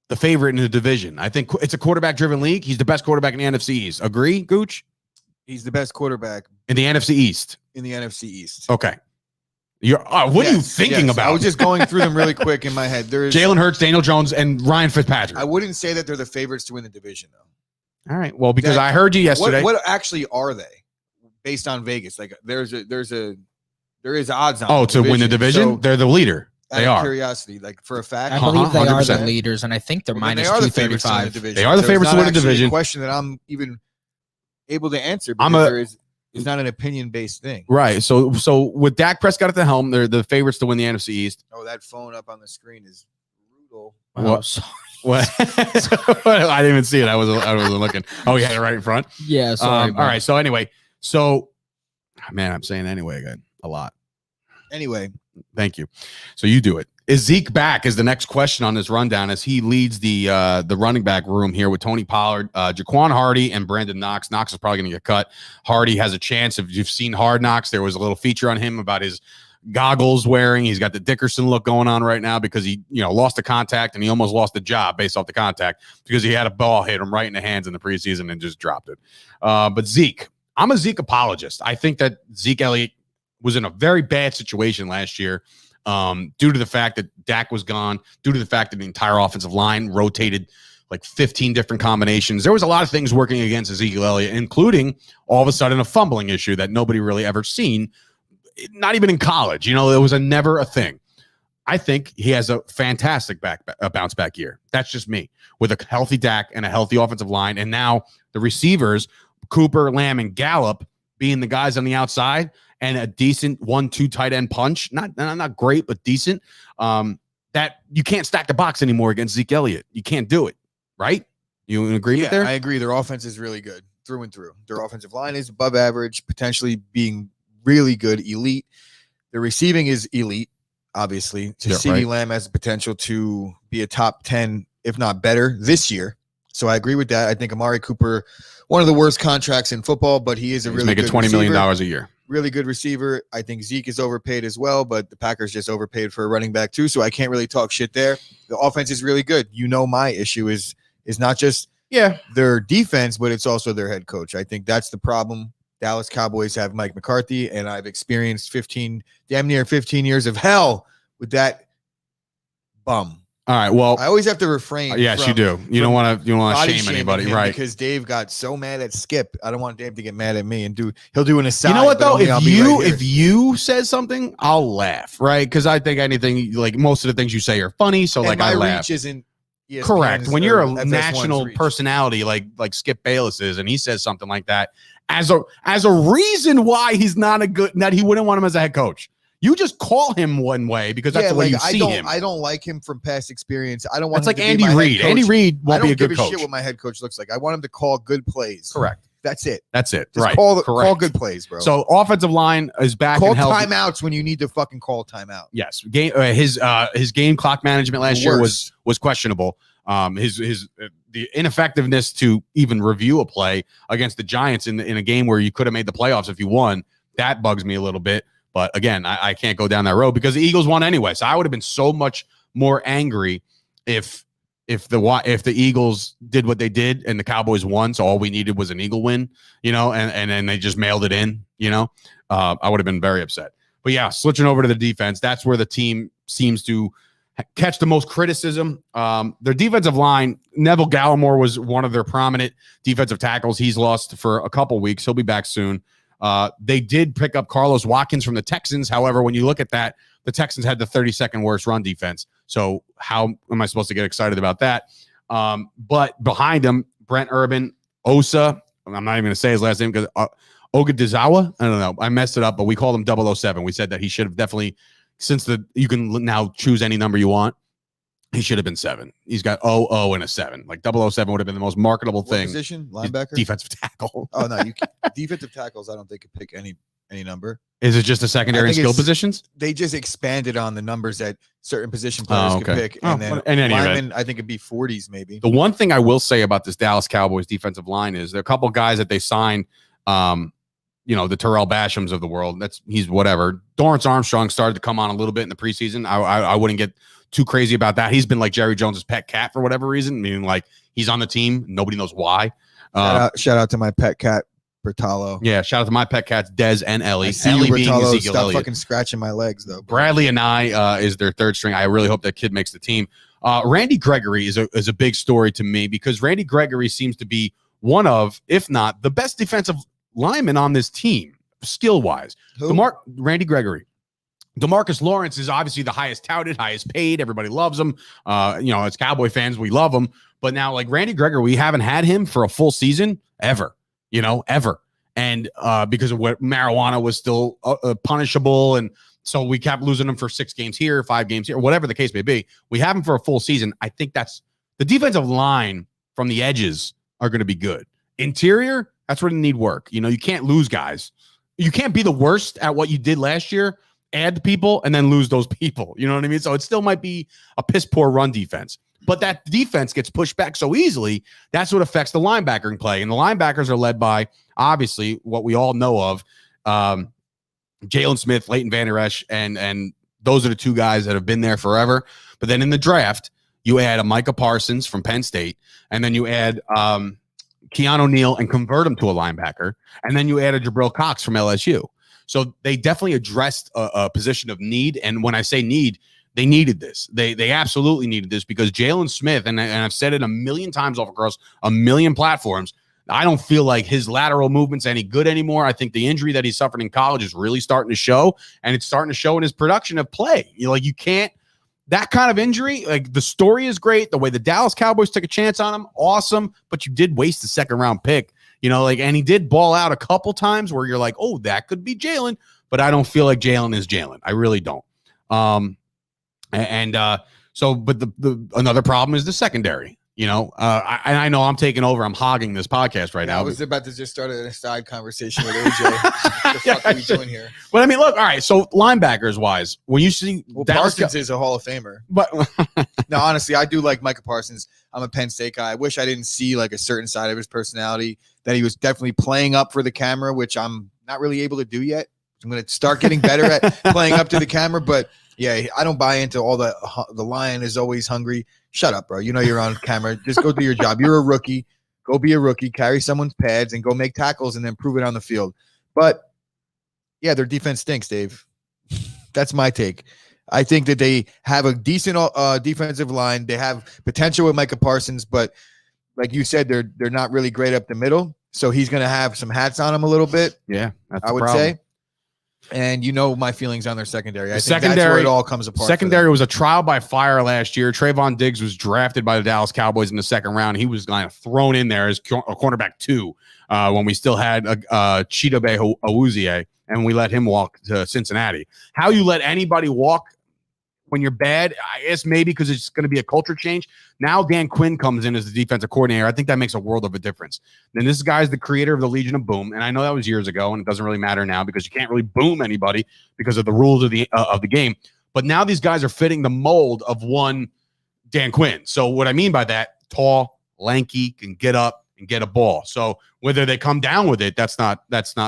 the favorite in the division. I think it's a quarterback-driven league. He's the best quarterback in the NFC East. Agree, Gooch? He's the best quarterback in the NFC East. In the NFC East. Okay. What are you thinking about? I was just going through them really quick in my head. There's Jalen Hurts, Daniel Jones, and Ryan Fitzpatrick. I wouldn't say that they're the favorites to win the division, though. All right. Well, because I heard you yesterday. What actually are they based on Vegas? Like there is odds on. Oh, to win the division? So, they're the leader. They are. Curiosity, like for a fact. I believe they 100%. Are the leaders, and I think they're minus 235. They are the favorites to win the division. A question that I'm even able to answer because it's not an opinion-based thing. Right. So with Dak Prescott at the helm, they're the favorites to win the NFC East. Oh, that phone up on the screen is brutal. What? What? I didn't even see it. I wasn't looking. Oh, you had it right in front? Yeah. Sorry, all right. So anyway. Man, I'm saying anyway again a lot. Anyway. Thank you. So you do it. Is Zeke back is the next question on this rundown as he leads the running back room here with Tony Pollard, Jaquan Hardy, and Brandon Knox. Knox is probably going to get cut. Hardy has a chance. If you've seen Hard Knocks, there was a little feature on him about his goggles wearing. He's got the Dickerson look going on right now because he, lost the contact and he almost lost the job based off the contact because he had a ball hit him right in the hands in the preseason and just dropped it. But Zeke, I'm a Zeke apologist. I think that Zeke Elliott was in a very bad situation last year due to the fact that Dak was gone, due to the fact that the entire offensive line rotated like 15 different combinations. There was a lot of things working against Ezekiel Elliott, including all of a sudden a fumbling issue that nobody really ever seen, not even in college. It was never a thing. I think he has a fantastic bounce back year. That's just me. With a healthy Dak and a healthy offensive line, and now the receivers, Cooper, Lamb, and Gallup being the guys on the outside, and a decent 1-2 tight end punch. Not great, but decent. That you can't stack the box anymore against Zeke Elliott. You can't do it. Right? You agree with there? I agree. Their offense is really good through and through. Their offensive line is above average, potentially being really good, elite. The receiving is elite, obviously. CeeDee Lamb has the potential to be a top 10, if not better, this year. So I agree with that. I think Amari Cooper, one of the worst contracts in football, but he is a really good receiver. He's making $20 million a year. Really good receiver. I think Zeke is overpaid as well, but the Packers just overpaid for a running back too, so I can't really talk shit there. The offense is really good. My issue is not just their defense, but it's also their head coach. I think that's the problem. Dallas Cowboys have Mike McCarthy, and I've experienced damn near 15 years of hell with that bum. All right. Well, I always have to refrain. Yes, you do. You don't want to shame anybody, right? Because Dave got so mad at Skip. I don't want Dave to get mad at me and he'll do an aside. You know what though? If you said something, I'll laugh, right? Because I think anything, like most of the things you say are funny. So I laugh. My reach isn't correct. When you're a national personality like Skip Bayless is, and he says something like that as a reason why he's not that he wouldn't want him as a head coach. You just call him one way because that's the way you see him. I don't like him from past experience. I don't want him like to Andy Reid. Andy Reid won't be a good coach. I don't give a shit what my head coach looks like. I want him to call good plays. Correct. That's it. Just right. Call good plays, bro. So offensive line is back. Call timeouts when you need to fucking call timeout. Yes. His game clock management last year was questionable. The ineffectiveness to even review a play against the Giants in a game where you could have made the playoffs if you won, that bugs me a little bit. But again, I can't go down that road because the Eagles won anyway. So I would have been so much more angry if the Eagles did what they did and the Cowboys won. So all we needed was an Eagle win, and then they just mailed it in, I would have been very upset. But yeah, switching over to the defense, that's where the team seems to catch the most criticism. Their defensive line, Neville Gallimore was one of their prominent defensive tackles. He's lost for a couple weeks. He'll be back soon. They did pick up Carlos Watkins from the Texans. However, when you look at that, the Texans had the 32nd worst run defense. So how am I supposed to get excited about that? But behind him, Brent Urban, Osa, I'm not even going to say his last name because Ogadezawa, I don't know. I messed it up, but we called him 007. We said that he should have definitely, since you can now choose any number you want, he should have been 7. He's got 00 and a 7. Like 007 would have been the most marketable thing. Position? Linebacker? Defensive tackle. Oh, no. Defensive tackles, I don't think could pick any number. Is it just the secondary and skill positions? They just expanded on the numbers that certain position players could pick. And then linemen, I think it'd be 40s maybe. The one thing I will say about this Dallas Cowboys defensive line is there are a couple guys that they signed, the Terrell Bashams of the world. He's whatever. Dorrance Armstrong started to come on a little bit in the preseason. I wouldn't get too crazy about that. He's been like Jerry Jones's pet cat for whatever reason, meaning like he's on the team. Nobody knows why. Shout out to my pet cat, Bertalo. Yeah, shout out to my pet cats, Dez and Ellie. Ellie being Ezekiel Elliott. Fucking scratching my legs, though. Bradley and I is their third string. I really hope that kid makes the team. Randy Gregory is a big story to me because Randy Gregory seems to be one of, if not the best defensive lineman on this team, skill-wise. Randy Gregory. DeMarcus Lawrence is obviously the highest touted, highest paid. Everybody loves him. As Cowboy fans, we love him. But now, like Randy Gregory, we haven't had him for a full season ever. And because of what marijuana was still punishable. And so we kept losing him for 6 games here, 5 games here, whatever the case may be. We have him for a full season. I think that's the defensive line from the edges are going to be good. Interior, that's where they need work. You can't lose guys. You can't be the worst at what you did last year, add people, and then lose those people. You know what I mean? So it still might be a piss poor run defense. But that defense gets pushed back so easily, that's what affects the linebackering play. And the linebackers are led by, obviously, what we all know of, Jalen Smith, Leighton Vander Esch, and those are the two guys that have been there forever. But then in the draft, you add a Micah Parsons from Penn State, and then you add Keanu Neal and convert him to a linebacker, and then you add a Jabril Cox from LSU. So they definitely addressed a position of need. And when I say need, they needed this. They absolutely needed this because Jalen Smith, and I've said it a million times across a million platforms, I don't feel like his lateral movement's any good anymore. I think the injury that he suffered in college is really starting to show, and it's starting to show in his production of play. You can't, that kind of injury, like the story is great. The way the Dallas Cowboys took a chance on him, awesome, but you did waste the second round pick, and he did ball out a couple times where you're like, oh, that could be Jalen, but I don't feel like Jalen is Jalen. I really don't. But another problem is the secondary. I know I'm taking over. I'm hogging this podcast right now. I was about to just start an aside conversation with AJ. What the fuck are we doing here? But I mean, look, all right. So linebackers wise, when you see Parsons is a Hall of Famer, but no, honestly, I do like Micah Parsons. I'm a Penn State guy. I wish I didn't see like a certain side of his personality that he was definitely playing up for the camera, which I'm not really able to do yet. I'm going to start getting better at playing up to the camera, but yeah, I don't buy into all the lion is always hungry. Shut up, bro. You're on camera. Just go do your job. You're a rookie. Go be a rookie. Carry someone's pads and go make tackles and then prove it on the field. But, yeah, their defense stinks, Dave. That's my take. I think that they have a decent defensive line. They have potential with Micah Parsons, but like you said, they're not really great up the middle. So he's going to have some hats on him a little bit. Yeah, I would say. And my feelings on their secondary. I think secondary, that's where it all comes apart. Secondary was a trial by fire last year. Trayvon Diggs was drafted by the Dallas Cowboys in the second round. He was kind of thrown in there as a cornerback 2 when we still had Chidobe Awuzie, and we let him walk to Cincinnati. How you let anybody walk when you're bad, I guess maybe because it's going to be a culture change. Now Dan Quinn comes in as the defensive coordinator. I think that makes a world of a difference. Then this guy's the creator of the Legion of Boom, and I know that was years ago, and it doesn't really matter now because you can't really boom anybody because of the rules of the game. But now these guys are fitting the mold of one Dan Quinn. So what I mean by that, tall, lanky, can get up and get a ball. So whether they come down with it, that's not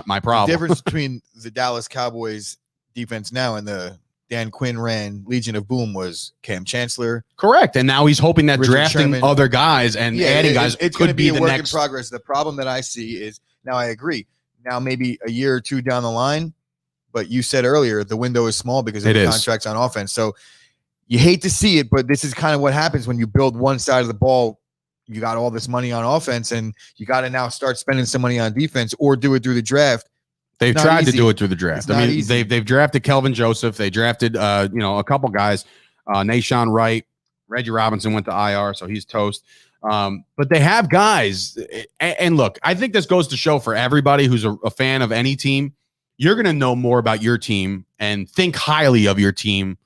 my problem. The difference between the Dallas Cowboys defense now and the Dan Quinn ran Legion of Boom was Cam Chancellor. Correct. And now he's hoping that Richard drafting Sherman, adding guys it's could be a the work next in progress. The problem that I see is now I agree. Now maybe a year or two down the line, but you said earlier the window is small because of the contracts on offense. So you hate to see it, but this is kind of what happens when you build one side of the ball. You got all this money on offense and you got to now start spending some money on defense or do it through the draft. They've tried to do it through the draft. I mean, they've drafted Kelvin Joseph. They drafted, a couple guys, Nashawn Wright, Reggie Robinson went to IR, so he's toast. But they have guys. And look, I think this goes to show for everybody who's a fan of any team, you're going to know more about your team and think highly of your team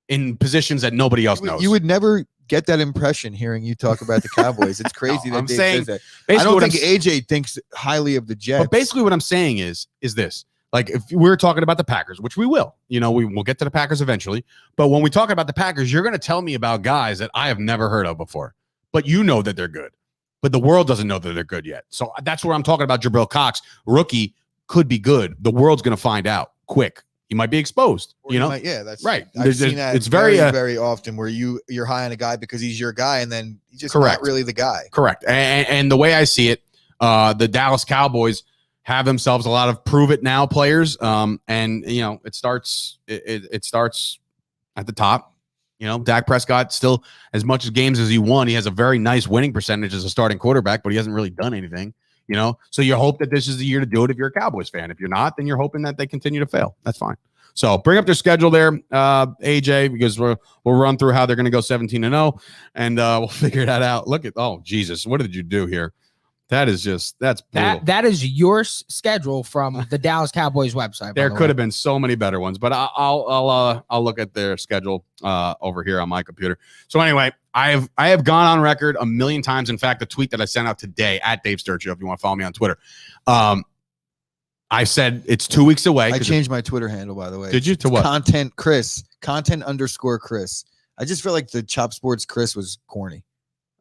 in positions that nobody else knows. You would never get that impression hearing you talk about the Cowboys. It's crazy that Dave says that. I don't think AJ thinks highly of the Jets. But basically what I'm saying is this. Like if we're talking about the Packers, which we will, we will get to the Packers eventually. But when we talk about the Packers, you're going to tell me about guys that I have never heard of before, but you know that they're good, but the world doesn't know that they're good yet. So that's where I'm talking about. Jabril Cox, rookie, could be good. The world's going to find out quick. He might be exposed, that's right. I've seen that it's very often where you're high on a guy because he's your guy and then he's just not really the guy. Correct. And the way I see it, the Dallas Cowboys have themselves a lot of prove it now players. It starts at the top. Dak Prescott still, as much as games as he won, he has a very nice winning percentage as a starting quarterback, but he hasn't really done anything. So you hope that this is the year to do it if you're a Cowboys fan. If you're not, then you're hoping that they continue to fail. That's fine. So bring up their schedule there, AJ, because we'll run through how they're going to go 17-0, and we'll figure that out. Jesus, what did you do here? That's brutal. That is your schedule from the Dallas Cowboys website. There could have been so many better ones, but I'll look at their schedule over here on my computer. So anyway, I have gone on record a million times. In fact, the tweet that I sent out today at Dave Sturcio, if you want to follow me on Twitter, I said it's 2 weeks away. I changed my Twitter handle, by the way. Did you? To what? Content _Chris. I just feel like the Chop Sports Chris was corny.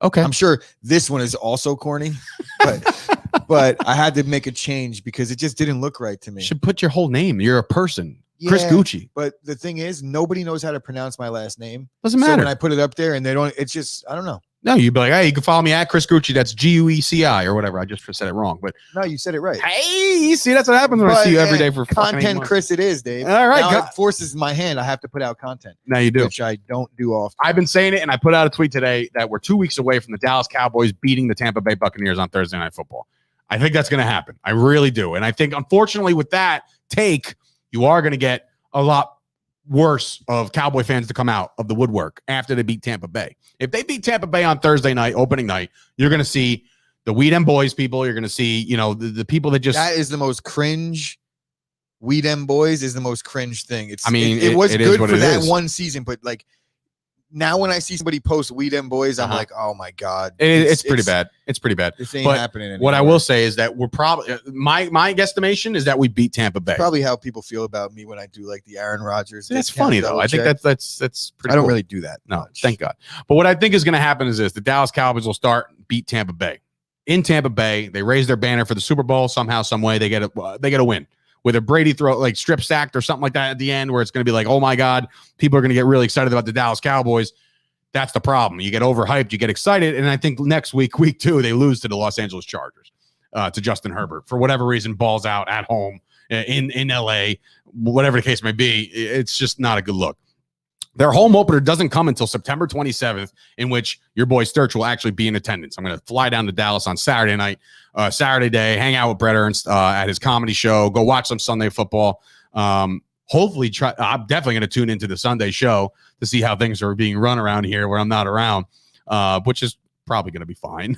Okay. I'm sure this one is also corny, but but I had to make a change because it just didn't look right to me. You should put your whole name. You're a person. Chris Gucci. But the thing is, nobody knows how to pronounce my last name. Doesn't matter. So when I put it up there and they don't, it's just, I don't know. No, you'd be like, hey, you can follow me at Chris Gucci. That's Gueci or whatever. I just said it wrong. But no, you said it right. Hey, you see, that's what happens when I see you every day for content. Chris, it is, Dave. All right. Now it forces my hand. I have to put out content. Now you do. Which I don't do often. I've been saying it, and I put out a tweet today that we're 2 weeks away from the Dallas Cowboys beating the Tampa Bay Buccaneers on Thursday Night Football. I think that's going to happen. I really do. And I think, unfortunately, with that take, you are going to get a lot worse of Cowboy fans to come out of the woodwork after they beat Tampa Bay. If they beat Tampa Bay on Thursday night, opening night, you're going to see the Weed and Boys people. You're going to see, the people that just. That is the most cringe. Weed and Boys is the most cringe thing. It was good for that one season, but like now when I see somebody post Weed and Boys, I'm like, oh my God. It's pretty bad. It's pretty bad. This ain't happening anymore. What I will say is that we're probably my guesstimation is that we beat Tampa Bay. Probably how people feel about me when I do like the Aaron Rodgers. That's funny though. I think that's pretty. I don't really do that. No, thank God. But what I think is going to happen is this: the Dallas Cowboys will start beat Tampa Bay. In Tampa Bay, they raise their banner for the Super Bowl somehow, some way. They get a win. With a Brady throw, like strip sacked or something like that at the end, where it's going to be like, oh my God, people are going to get really excited about the Dallas Cowboys. That's the problem. You get overhyped, you get excited, and I think next week 2, they lose to the Los Angeles Chargers, to Justin Herbert. For whatever reason, balls out at home in LA, whatever the case may be, it's just not a good look. Their home opener doesn't come until September 27th, in which your boy Sturch will actually be in attendance. I'm going to fly down to Dallas on Saturday night, Saturday day, hang out with Brett Ernst at his comedy show, go watch some Sunday football. Hopefully, I'm definitely going to tune into the Sunday show to see how things are being run around here where I'm not around, which is probably going to be fine.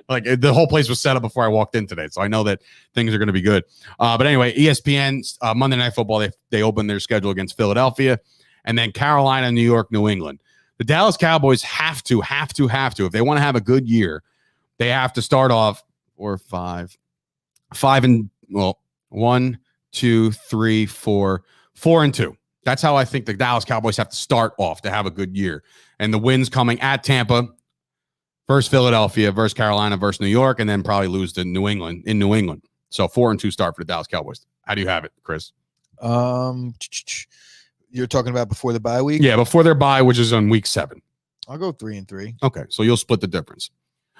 Like the whole place was set up before I walked in today, so I know that things are going to be good. But anyway, ESPN Monday Night Football, they opened their schedule against Philadelphia, and then Carolina, New York, New England. The Dallas Cowboys have to, if they want to have a good year, they have to start off 5 and 1, 2, 3, 4, 4-2. That's how I think the Dallas Cowboys have to start off to have a good year. And the wins coming at Tampa, versus Philadelphia, versus Carolina, versus New York, and then probably lose to New England in New England. So 4-2 start for the Dallas Cowboys. How do you have it, Chris? You're talking about before the bye week? Yeah, before their bye, which is on week 7. I'll go 3-3. Okay, so you'll split the difference.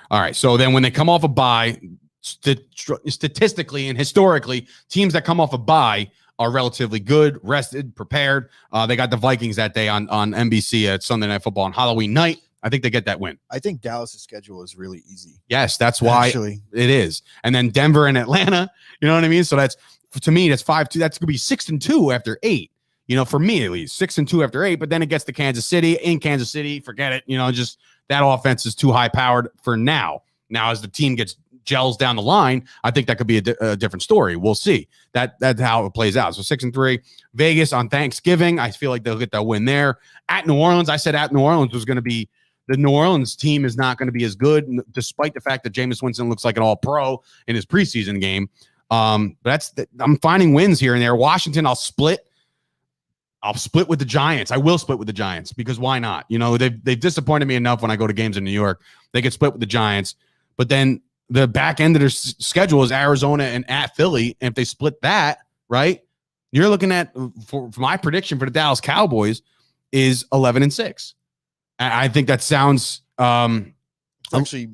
All right, so then when they come off a bye, statistically and historically, teams that come off a bye are relatively good, rested, prepared. They got the Vikings that day on NBC at Sunday Night Football on Halloween night. I think they get that win. I think Dallas' schedule is really easy. Yes, that's why it is. And then Denver and Atlanta, you know what I mean? So that's, to me, that's 5-2. That's going to be 6-2 after 8. For me at least, 6-2 after 8. But then it gets to Kansas City. In Kansas City, forget it. Just that offense is too high powered for now. Now, as the team gels down the line, I think that could be a different story. We'll see. That's how it plays out. So 6-3. Vegas on Thanksgiving, I feel like they'll get that win there. At New Orleans, I said at New Orleans was going to be, the New Orleans team is not going to be as good, despite the fact that Jameis Winston looks like an all-pro in his preseason game. I'm finding wins here and there. Washington, I'll split with the Giants. I will split with the Giants because why not? They've disappointed me enough when I go to games in New York. They get split with the Giants, but then the back end of their schedule is Arizona and at Philly. And if they split that, right, you're looking at, for my prediction for the Dallas Cowboys is 11-6. I think that sounds actually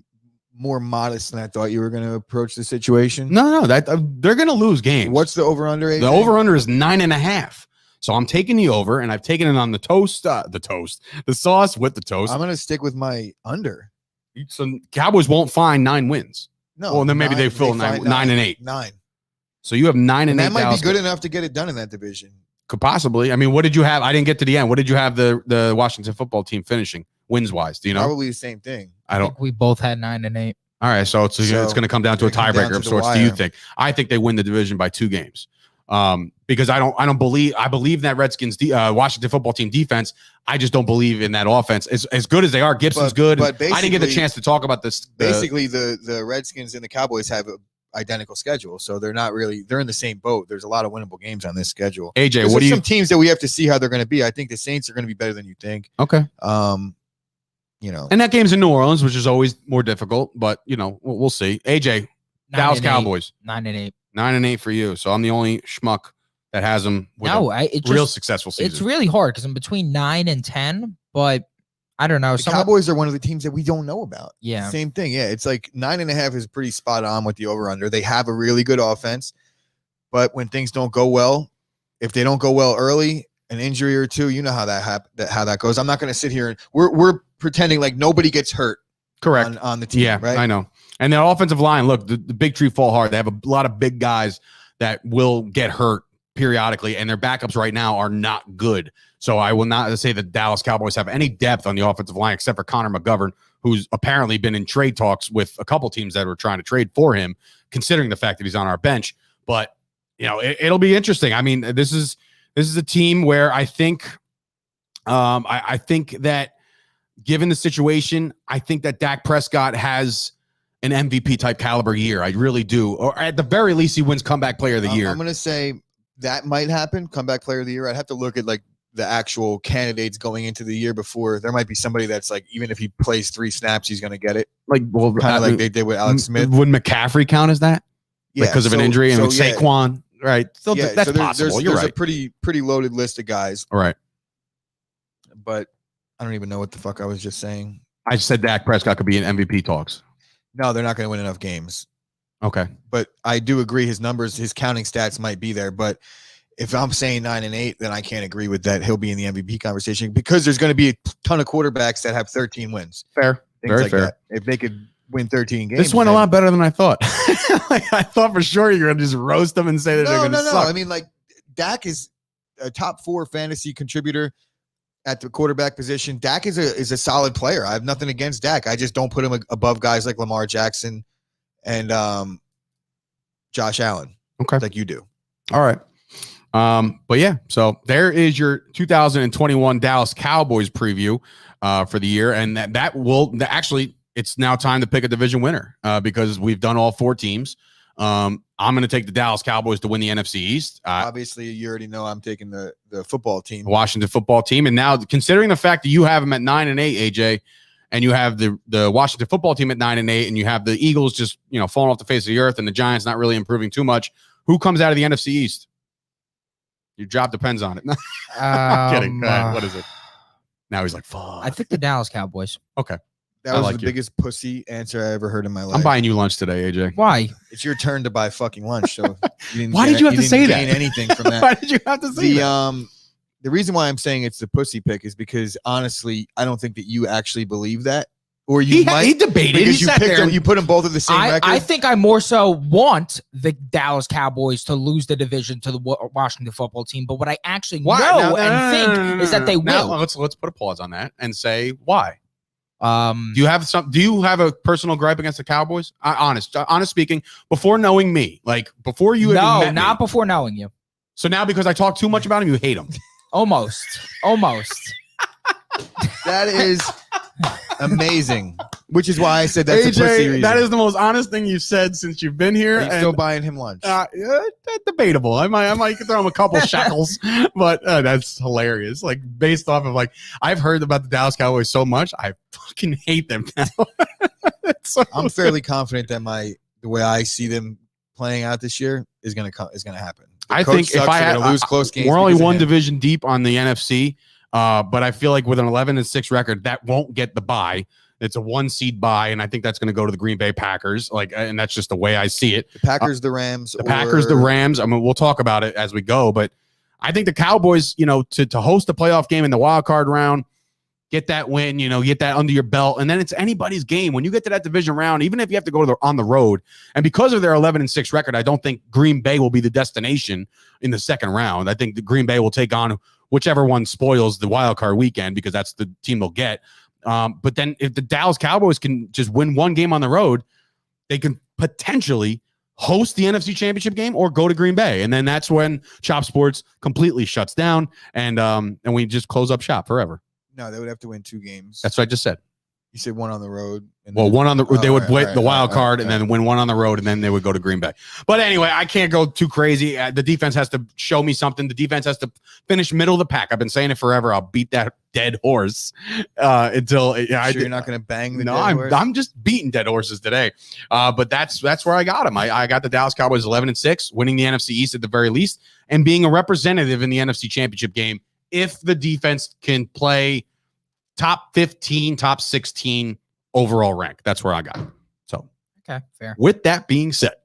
more modest than I thought you were going to approach the situation. No, that they're going to lose games. What's the over-under? The over-under is 9.5. So I'm taking the over, and I've taken it on the sauce with the toast. I'm going to stick with my under. So Cowboys won't find 9 wins. No. Well, then maybe they fill 9-8. 9. So you have 9 and 8. That might be good enough to get it done in that division. Could possibly. I mean, what did you have? I didn't get to the end. What did you have the Washington football team finishing wins wise? Do you know? Probably the same thing. I think we both had 9 and 8. All right, so it's going to come down to a tiebreaker of sorts. Do you think? I think they win the division by 2 games. Because I believe that Redskins Washington football team defense. I just don't believe in that offense. As good as they are, Gibson's good. But I didn't get the chance to talk about this. Basically, the Redskins and the Cowboys have an identical schedule, so they're in the same boat. There's a lot of winnable games on this schedule. AJ, what do you? Some teams that we have to see how they're going to be. I think the Saints are going to be better than you think. Okay. And that game's in New Orleans, which is always more difficult, but we'll see. AJ. Dallas Cowboys. 9-8. 9-8 for you. So I'm the only schmuck that has them with real successful season. It's really hard because I'm between 9 and 10, but I don't know. The Cowboys are one of the teams that we don't know about. Yeah. Same thing. Yeah. It's like 9.5 is pretty spot on with the over-under. They have a really good offense, but when things don't go well, if they don't go well early, an injury or two, you know how that goes. I'm not going to sit here and we're pretending like nobody gets hurt. Correct. On the team. Yeah, right. I know. And their offensive line, look, the big tree fall hard. They have a lot of big guys that will get hurt periodically, and their backups right now are not good. So I will not say that Dallas Cowboys have any depth on the offensive line except for Connor McGovern, who's apparently been in trade talks with a couple teams that were trying to trade for him, considering the fact that he's on our bench. But it'll be interesting. I mean, this is a team where I think, I think that given the situation, I think that Dak Prescott has an MVP type caliber year. I really do. Or at the very least, he wins comeback player of the year. I'm going to say that might happen. Comeback player of the year. I'd have to look at like the actual candidates going into the year before. There might be somebody that's like, even if he plays 3 snaps, he's going to get it. Like, well, kind of like they did with Alex Smith. Would McCaffrey count as that? Yeah, because of an injury, and Saquon, right? So yeah, that's possible. You're there's right. a pretty loaded list of guys. All right. But I don't even know what the fuck I was just saying. I said Dak Prescott could be in MVP talks. No, they're not going to win enough games. Okay. But I do agree his numbers, his counting stats might be there. But if I'm saying 9-8, then I can't agree with that. He'll be in the MVP conversation because there's going to be a ton of quarterbacks that have 13 wins. Fair. Very like fair. That. If they could win 13 games. This went a lot better than I thought. I thought for sure you were going to just roast them and say that they're going to suck. I mean, like, Dak is a top 4 fantasy contributor at the quarterback position. Dak is a solid player. I have nothing against Dak. I just don't put him above guys like Lamar Jackson and Josh Allen. Okay. Like you do. All right. But yeah, so there is your 2021 Dallas Cowboys preview for the year. And that will actually, it's now time to pick a division winner because we've done all 4 teams. I'm going to take the Dallas Cowboys to win the NFC East. Obviously, you already know I'm taking the football team, Washington football team. And now, considering the fact that you have them at 9-8, AJ, and you have the Washington football team at 9-8, and you have the Eagles just falling off the face of the earth, and the Giants not really improving too much, who comes out of the NFC East? Your job depends on it. I'm kidding. Go ahead. What is it? Now he's like, fuck. I think the Dallas Cowboys. Okay. That was the biggest pussy answer I ever heard in my life. I'm buying you lunch today, AJ. Why? It's your turn to buy fucking lunch. So why did you have to say that? Anything from that? Why did you have to say that? The reason why I'm saying it's the pussy pick is because honestly, I don't think that you actually believe that, or he debated because he you put them both at the same record. I think I more so want the Dallas Cowboys to lose the division to the Washington football team, but what I actually know and think is that they will. Let's put a pause on that and say why. Do you have a personal gripe against the Cowboys? Honest speaking, before knowing me, like before you met not me. Before knowing you. So now because I talk too much about him, you hate him. Almost. That is amazing. Which is why I said that's AJ, a pussy reason. That is the most honest thing you've said since you've been here. Are you still buying him lunch? Debatable. I might throw him a couple shekels, but that's hilarious. Like based off of like I've heard about the Dallas Cowboys so much, I fucking hate them now. I'm fairly confident that the way I see them playing out this year is gonna happen. I think if I had lose close games, we're only one division deep on the NFC, but I feel like with an 11-6 record, that won't get the bye. It's a 1 seed bye, and I think that's going to go to the Green Bay Packers. And that's just the way I see it. The Packers, the Rams, the Rams. I mean, we'll talk about it as we go, but I think the Cowboys, to host a playoff game in the wild card round, get that win, get that under your belt, and then it's anybody's game. When you get to that division round, even if you have to go on the road, and because of their 11-6 record, I don't think Green Bay will be the destination in the second round. I think the Green Bay will take on whichever one spoils the wild card weekend because that's the team they'll get. But then if the Dallas Cowboys can just win one game on the road, they can potentially host the NFC Championship game or go to Green Bay. And then that's when Chop Sports completely shuts down and we just close up shop forever. No, they would have to win 2 games. That's what I just said. You said one on the road. Well, one on the they would play the wild card and then win one on the road, and then they would go to Green Bay. But anyway, I can't go too crazy. The defense has to show me something. The defense has to finish middle of the pack. I've been saying it forever. I'll beat that dead horse until you're not going to bang the dead horse? I'm just beating dead horses today. But that's where I got them. I got the Dallas Cowboys 11-6, winning the NFC East at the very least, and being a representative in the NFC Championship game if the defense can play top 15, top 16 overall rank. That's where I got it. So, okay, fair. With that being said,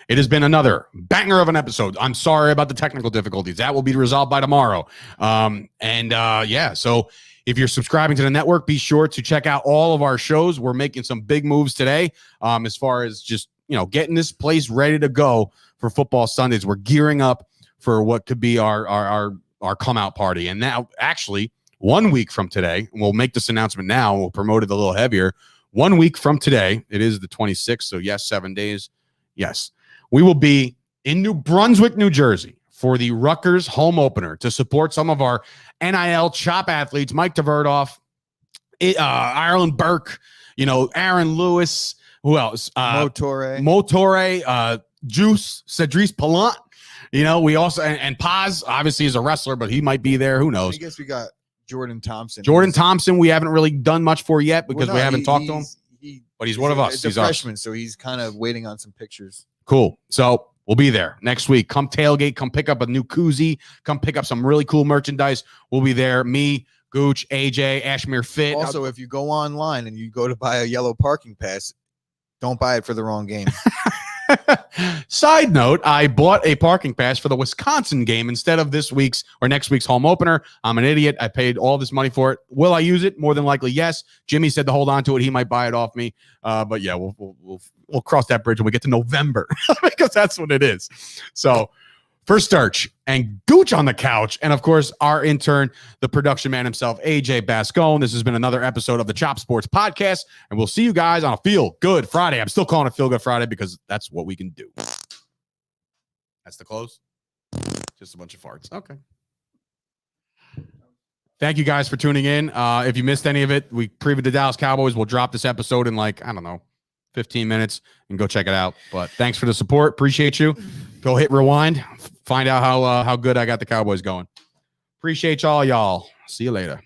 it has been another banger of an episode. I'm sorry about the technical difficulties. That will be resolved by tomorrow. So if you're subscribing to the network, be sure to check out all of our shows. We're making some big moves today as far as just, getting this place ready to go for Football Sundays. We're gearing up for what could be our come out party. And now, actually, 1 week from today, we'll make this announcement now. We'll promote it a little heavier. 1 week from today, it is the 26th. So yes, 7 days. Yes, we will be in New Brunswick, New Jersey for the Rutgers home opener to support some of our NIL chop athletes, Mike Tverdoff, Ireland Burke, Aaron Lewis, who else? Motore, Juice, Cedric Palant. We also, and Paz obviously is a wrestler, but he might be there. Who knows? I guess we got Jordan Thompson. Thompson, we haven't really done much for yet because we haven't talked to him. But he's one of us. He's a freshman, so he's kind of waiting on some pictures. Cool. So we'll be there next week. Come tailgate. Come pick up a new koozie. Come pick up some really cool merchandise. We'll be there. Me, Gooch, AJ, Ashmere Fit. Also, if you go online and you go to buy a yellow parking pass, don't buy it for the wrong game. Side note, I bought a parking pass for the Wisconsin game instead of this week's or next week's home opener. I'm an idiot. I paid all this money for it. Will I use it? More than likely, yes. Jimmy said to hold on to it. He might buy it off me. But yeah, we'll cross that bridge when we get to November because that's what it is. So for Sturch and Gooch on the couch, and of course our intern, the production man himself, AJ Bascone. This has been another episode of the Chop Sports Podcast, and we'll see you guys on a Feel Good Friday. I'm still calling it Feel Good Friday because that's what we can do. That's the close. Just a bunch of farts. Okay. Thank you guys for tuning in. If you missed any of it, we previewed the Dallas Cowboys. We'll drop this episode in 15 minutes and go check it out. But thanks for the support. Appreciate you. Go hit rewind. Find out how good I got the Cowboys going. Appreciate y'all. See you later.